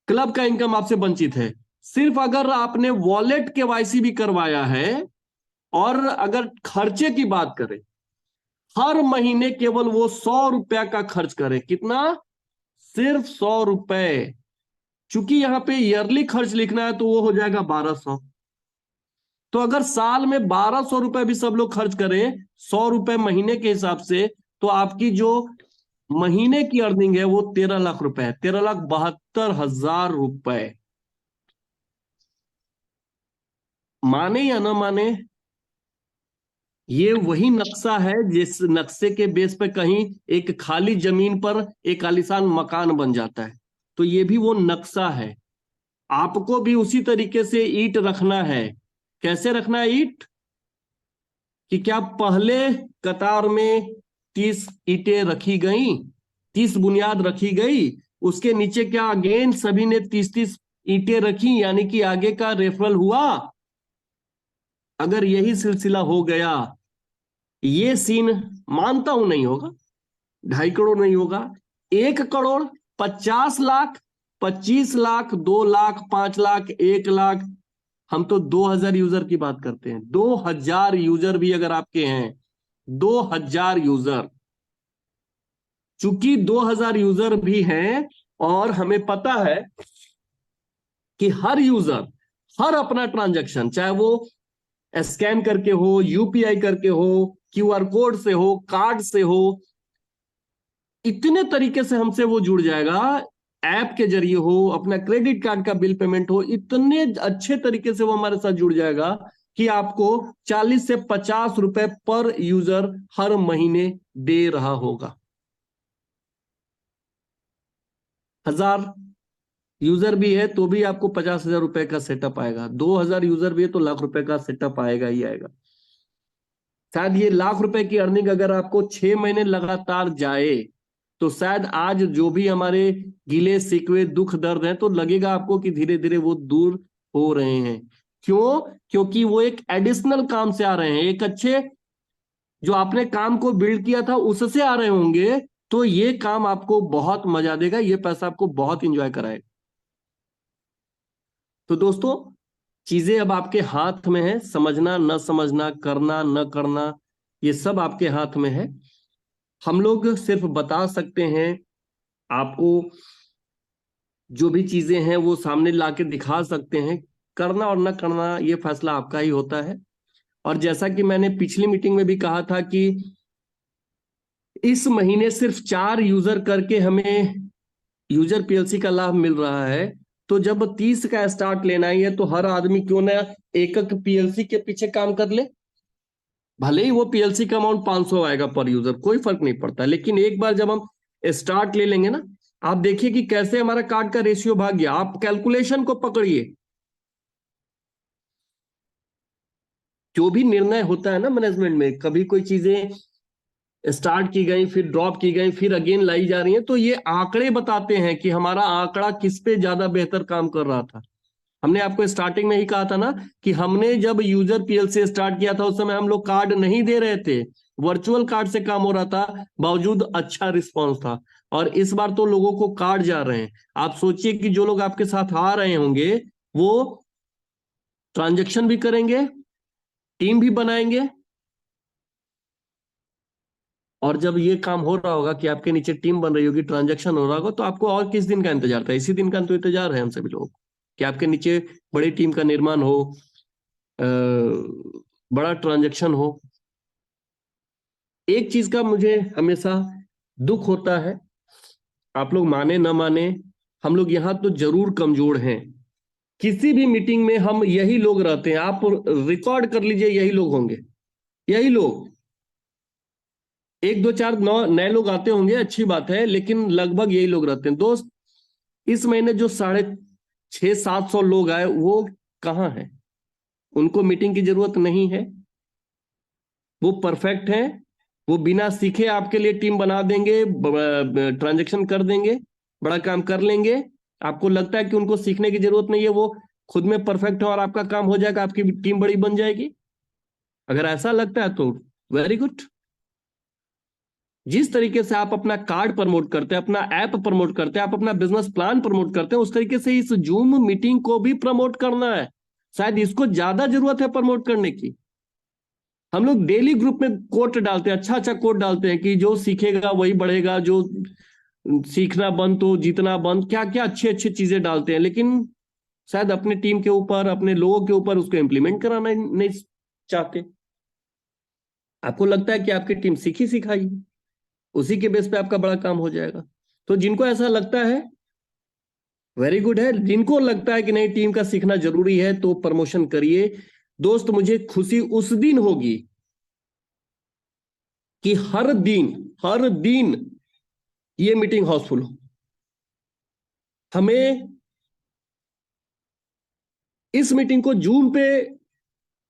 [SPEAKER 1] क्लब का इनकम आपसे वंचित है, सिर्फ अगर आपने वॉलेट केवाईसी भी करवाया है, और अगर खर्चे की बात करें, हर महीने केवल वो 100 रुपया का खर्च करें। कितना? सिर्फ 100 रुपए। चूंकि यहां पे ईयरली खर्च लिखना है तो वो हो जाएगा 1200। तो अगर साल में 1200 रुपए भी सब लोग खर्च करें 100 रुपए महीने के हिसाब से, तो आपकी जो महीने की अर्निंग है वो 13 लाख रुपए है। 13,72,000 रुपए। माने या ना माने, ये वही नक्शा है जिस नक्शे के बेस पे कहीं एक खाली जमीन पर एक आलीशान मकान बन जाता है। तो ये भी वो नक्शा है। आपको भी उसी तरीके से ईंट रखना है। कैसे रखना है ईंट? कि क्या पहले कतार में 30 ईंटें रखी गई, 30 बुनियाद रखी गई, उसके नीचे क्या अगेन सभी ने 30-30 ईंटें रखी, यानी कि आगे का रेफरल हुआ? अगर यही सिलसिला हो गया, ये सीन मानता हूं नहीं होगा, 2.5 करोड़ नहीं होगा, 1 करोड़, 50 लाख, 25 लाख, 2 लाख, 5 लाख, 1 लाख। हम तो 2,000 यूजर की बात करते हैं। 2,000 यूजर भी अगर आपके हैं, 2,000 यूजर, चूंकि 2,000 यूजर भी हैं, और हमें पता है कि हर यूजर हर अपना ट्रांजैक्शन, चाहे वो स्कैन करके हो, यूपीआई करके हो, क्यूआर कोड से हो, कार्ड से हो, इतने तरीके से हमसे वो जुड़ जाएगा। ऐप के जरिए हो, अपना क्रेडिट कार्ड का बिल पेमेंट हो, इतने अच्छे तरीके से वो हमारे साथ जुड़ जाएगा कि आपको 40 से 50 रुपए पर यूजर हर महीने दे रहा होगा। 1,000 यूजर भी है तो भी आपको 50,000 रुपए का सेटअप आएगा। 2,000 यूजर भी है तो लाख रुपए का सेटअप आएगा ही आएगा। शायद ये लाख रुपए की अर्निंग अगर आपको 6 महीने लगातार जाए, तो शायद आज जो भी हमारे गिले शिकवे दुख दर्द हैं, तो लगेगा आपको कि धीरे धीरे वो दूर हो रहे हैं। क्यों? क्योंकि वो एक एडिशनल काम से आ रहे हैं, एक अच्छे जो आपने काम को बिल्ड किया था उससे आ रहे होंगे। तो ये काम आपको बहुत मजा देगा, ये पैसा आपको बहुत इंजॉय कराएगा। तो दोस्तों, चीजें अब आपके हाथ में है, समझना न समझना, करना न करना, ये सब आपके हाथ में है। हम लोग सिर्फ बता सकते हैं आपको, जो भी चीजें हैं वो सामने लाके दिखा सकते हैं। करना और न करना ये फैसला आपका ही होता है। और जैसा कि मैंने पिछली मीटिंग में भी कहा था कि इस महीने सिर्फ 4 यूजर करके हमें यूजर पीएलसी का लाभ मिल रहा है। तो जब 30 का स्टार्ट लेना ही है, तो हर आदमी क्यों ना एक एक पीएलसी के पीछे काम कर ले। भले ही वो पीएलसी का अमाउंट 500 आएगा पर यूजर, कोई फर्क नहीं पड़ता, लेकिन एक बार जब हम स्टार्ट ले लेंगे ना, आप देखिए कि कैसे हमारा कार्ड का रेशियो भाग गया। आप कैलकुलेशन को पकड़िए। जो भी निर्णय होता है ना मैनेजमेंट में, कभी कोई चीजें स्टार्ट की गई, फिर ड्रॉप की गई, फिर अगेन लाई जा रही हैं, तो ये आंकड़े बताते हैं कि हमारा आंकड़ा किस पे ज्यादा बेहतर काम कर रहा था। हमने आपको स्टार्टिंग में ही कहा था ना कि हमने जब यूजर पीएलसी स्टार्ट किया था, उस समय हम लोग कार्ड नहीं दे रहे थे, वर्चुअल कार्ड से काम हो रहा था, बावजूद अच्छा रिस्पॉन्स था। और इस बार तो लोगों को कार्ड जा रहे हैं। आप सोचिए कि जो लोग आपके साथ आ रहे होंगे वो ट्रांजेक्शन भी करेंगे, टीम भी बनाएंगे, और जब ये काम हो रहा होगा कि आपके नीचे टीम बन रही होगी, ट्रांजैक्शन हो रहा होगा, तो आपको और किस दिन का इंतजार था? इसी दिन का तो इंतजार है हम सभी लोगों को कि आपके नीचे बड़ी टीम का निर्माण हो, बड़ा ट्रांजैक्शन हो। एक चीज का मुझे हमेशा दुख होता है, आप लोग माने ना माने, हम लोग यहाँ तो जरूर कमजोर हैं। किसी भी मीटिंग में हम यही लोग रहते हैं, आप रिकॉर्ड कर लीजिए, यही लोग होंगे, यही लोग। एक दो चार नए लोग आते होंगे, अच्छी बात है, लेकिन लगभग यही लोग रहते हैं। दोस्त, इस महीने जो 600-700 लोग आए, वो कहाँ हैं? उनको मीटिंग की जरूरत नहीं है, वो परफेक्ट हैं, वो बिना सीखे आपके लिए टीम बना देंगे, ट्रांजेक्शन कर देंगे, बड़ा काम कर लेंगे। आपको लगता है कि उनको सीखने की जरूरत नहीं है, वो खुद में परफेक्ट है और आपका काम हो जाएगा, आपकी टीम बड़ी बन जाएगी? अगर ऐसा लगता है तो वेरी गुड। जिस तरीके से आप अपना कार्ड प्रमोट करते हैं, अपना ऐप प्रमोट करते हैं, आप अपना बिजनेस प्लान प्रमोट करते हैं, उस तरीके से इस जूम मीटिंग को भी प्रमोट करना है। शायद इसको ज्यादा जरूरत है प्रमोट करने की। हम लोग डेली ग्रुप में कोट डालते हैं, अच्छा अच्छा कोट डालते हैं कि जो सीखेगा वही बढ़ेगा, जो सीखना बंद तो जीतना बंद, क्या क्या अच्छे अच्छे चीजें डालते हैं, लेकिन शायद अपनी टीम के ऊपर, अपने लोगों के ऊपर उसको इंप्लीमेंट कराना नहीं चाहते। आपको लगता है कि आपकी टीम सीखी सिखाई, उसी के बेस पे आपका बड़ा काम हो जाएगा। तो जिनको ऐसा लगता है वेरी गुड है, जिनको लगता है कि नहीं टीम का सीखना जरूरी है तो प्रमोशन करिए। दोस्त, मुझे खुशी उस दिन होगी कि हर दिन ये मीटिंग हाउसफुल हो। हमें इस मीटिंग को जूम पे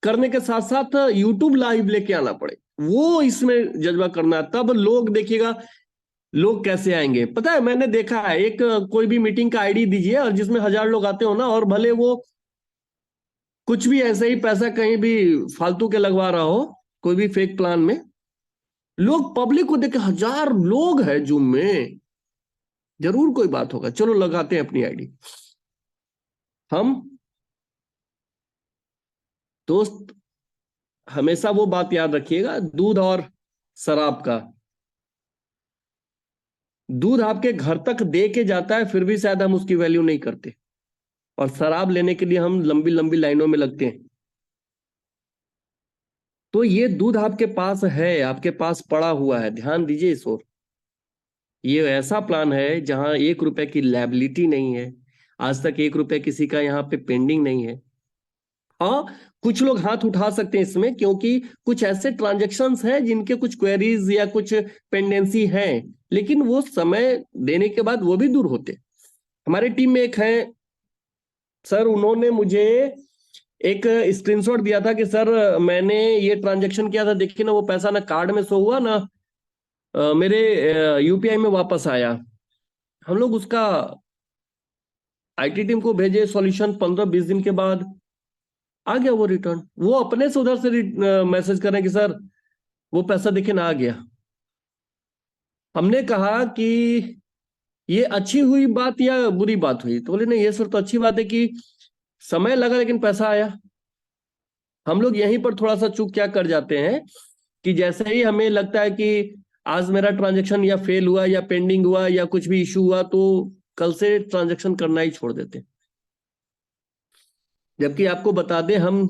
[SPEAKER 1] करने के साथ साथ यूट्यूब लाइव लेके आना पड़े, वो इसमें जज्बा करना है, तब लोग देखिएगा। लोग कैसे आएंगे पता है, मैंने देखा है, एक कोई भी मीटिंग का आईडी दीजिए और जिसमें 1000 लोग आते हो ना, और भले वो कुछ भी ऐसे ही पैसा कहीं भी फालतू के लगवा रहा हो, कोई भी फेक प्लान में, लोग पब्लिक को देख के 1000 लोग हैं जूम में, जरूर कोई बात होगा, चलो लगाते हैं अपनी आईडी। हम दोस्त हमेशा वो बात याद रखिएगा, दूध और शराब का। दूध आपके घर तक दे के जाता है, फिर भी शायद हम उसकी वैल्यू नहीं करते, और शराब लेने के लिए हम लंबी लंबी लाइनों में लगते हैं। तो ये दूध आपके पास है, आपके पास पड़ा हुआ है, ध्यान दीजिए इस ओर। ये ऐसा प्लान है जहां 1 रुपए की लायबिलिटी नहीं है, आज तक 1 रुपए किसी का यहाँ पे पेंडिंग नहीं है। हाँ, कुछ लोग हाथ उठा सकते हैं इसमें, क्योंकि कुछ ऐसे ट्रांजैक्शंस हैं जिनके कुछ क्वेरीज या कुछ पेंडेंसी है, लेकिन वो समय देने के बाद वो भी दूर होते। हमारे टीम में एक है सर, उन्होंने मुझे एक स्क्रीनशॉट दिया था कि सर मैंने ये ट्रांजैक्शन किया था, देखिए ना वो पैसा ना कार्ड में शो हुआ ना मेरे यूपीआई में वापस आया। हम लोग उसका आईटी टीम को भेजे सॉल्यूशन, 15-20 दिन के बाद आ गया वो रिटर्न। वो अपने से उधर से मैसेज कर रहे हैं कि सर वो पैसा देखिए ना आ गया। हमने कहा कि ये अच्छी हुई बात या बुरी बात हुई? तो बोले नहीं, ये सर तो अच्छी बात है कि समय लगा लेकिन पैसा आया। हम लोग यहीं पर थोड़ा सा चूक क्या कर जाते हैं कि जैसे ही हमें लगता है कि आज मेरा ट्रांजैक्शन या फेल हुआ या पेंडिंग हुआ या कुछ भी इशू हुआ, तो कल से ट्रांजैक्शन करना ही छोड़ देते हैं। जबकि आपको बता दें, हम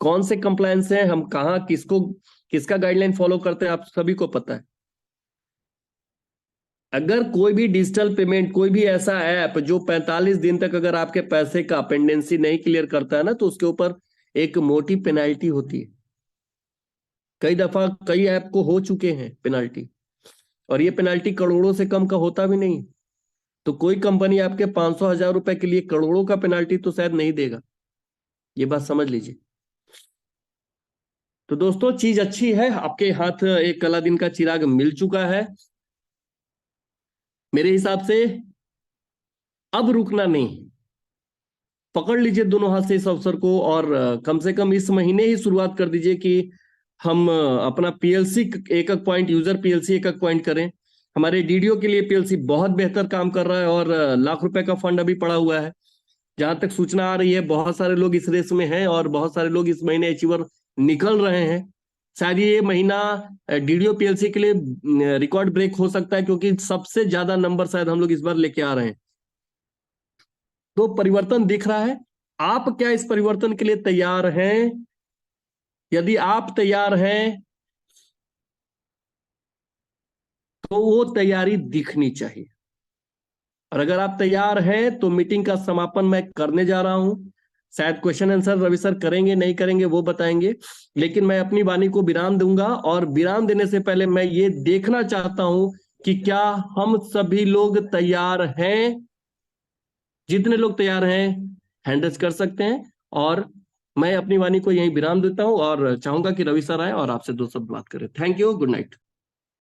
[SPEAKER 1] कौन से कंप्लायंस हैं, हम कहाँ किसका गाइडलाइन फॉलो करते हैं, आप सभी को पता है। अगर कोई भी डिजिटल पेमेंट, कोई भी ऐसा ऐप जो 45 दिन तक अगर आपके पैसे का पेंडेंसी नहीं क्लियर करता है ना, तो उसके ऊपर एक मोटी पेनाल्टी होती है। कई दफा कई ऐप को हो चुके हैं पेनाल्टी, और ये पेनाल्टी करोड़ों से कम का होता भी नहीं। तो कोई कंपनी आपके 500,000 रुपए के लिए करोड़ों का पेनाल्टी तो शायद नहीं देगा, ये बात समझ लीजिए। तो दोस्तों, चीज अच्छी है, आपके हाथ एक कला दिन का चिराग मिल चुका है। मेरे हिसाब से अब रुकना नहीं, पकड़ लीजिए दोनों हाथ से इस अवसर को, और कम से कम इस महीने ही शुरुआत कर दीजिए कि हम अपना पीएलसी एक एक पॉइंट, यूजर पीएलसी एक एक पॉइंट करें। हमारे डीडीओ के लिए पीएलसी बहुत बेहतर काम कर रहा है, और लाख रुपए का फंड अभी पड़ा हुआ है। जहां तक सूचना आ रही है, बहुत सारे लोग इस रेस में हैं और बहुत सारे लोग इस महीने अचीवर निकल रहे हैं। शायद ये महीना डीडीओ पीएलसी के लिए रिकॉर्ड ब्रेक हो सकता है, क्योंकि सबसे ज्यादा नंबर शायद हम लोग इस बार लेके आ रहे हैं। तो परिवर्तन दिख रहा है। आप क्या इस परिवर्तन के लिए तैयार हैं? यदि आप तैयार हैं तो वो तैयारी दिखनी चाहिए। और अगर आप तैयार हैं तो मीटिंग का समापन मैं करने जा रहा हूं। शायद क्वेश्चन आंसर रवि सर करेंगे नहीं करेंगे वो बताएंगे, लेकिन मैं अपनी वाणी को विराम दूंगा। और विराम देने से पहले मैं ये देखना चाहता हूं कि क्या हम सभी लोग तैयार हैं। जितने लोग तैयार हैं हैंडल्स कर सकते हैं। और मैं अपनी वाणी को यहीं विराम देता हूं और चाहूंगा कि रवि सर आए और आपसे दो शब्द बात करें। Thank you, good night.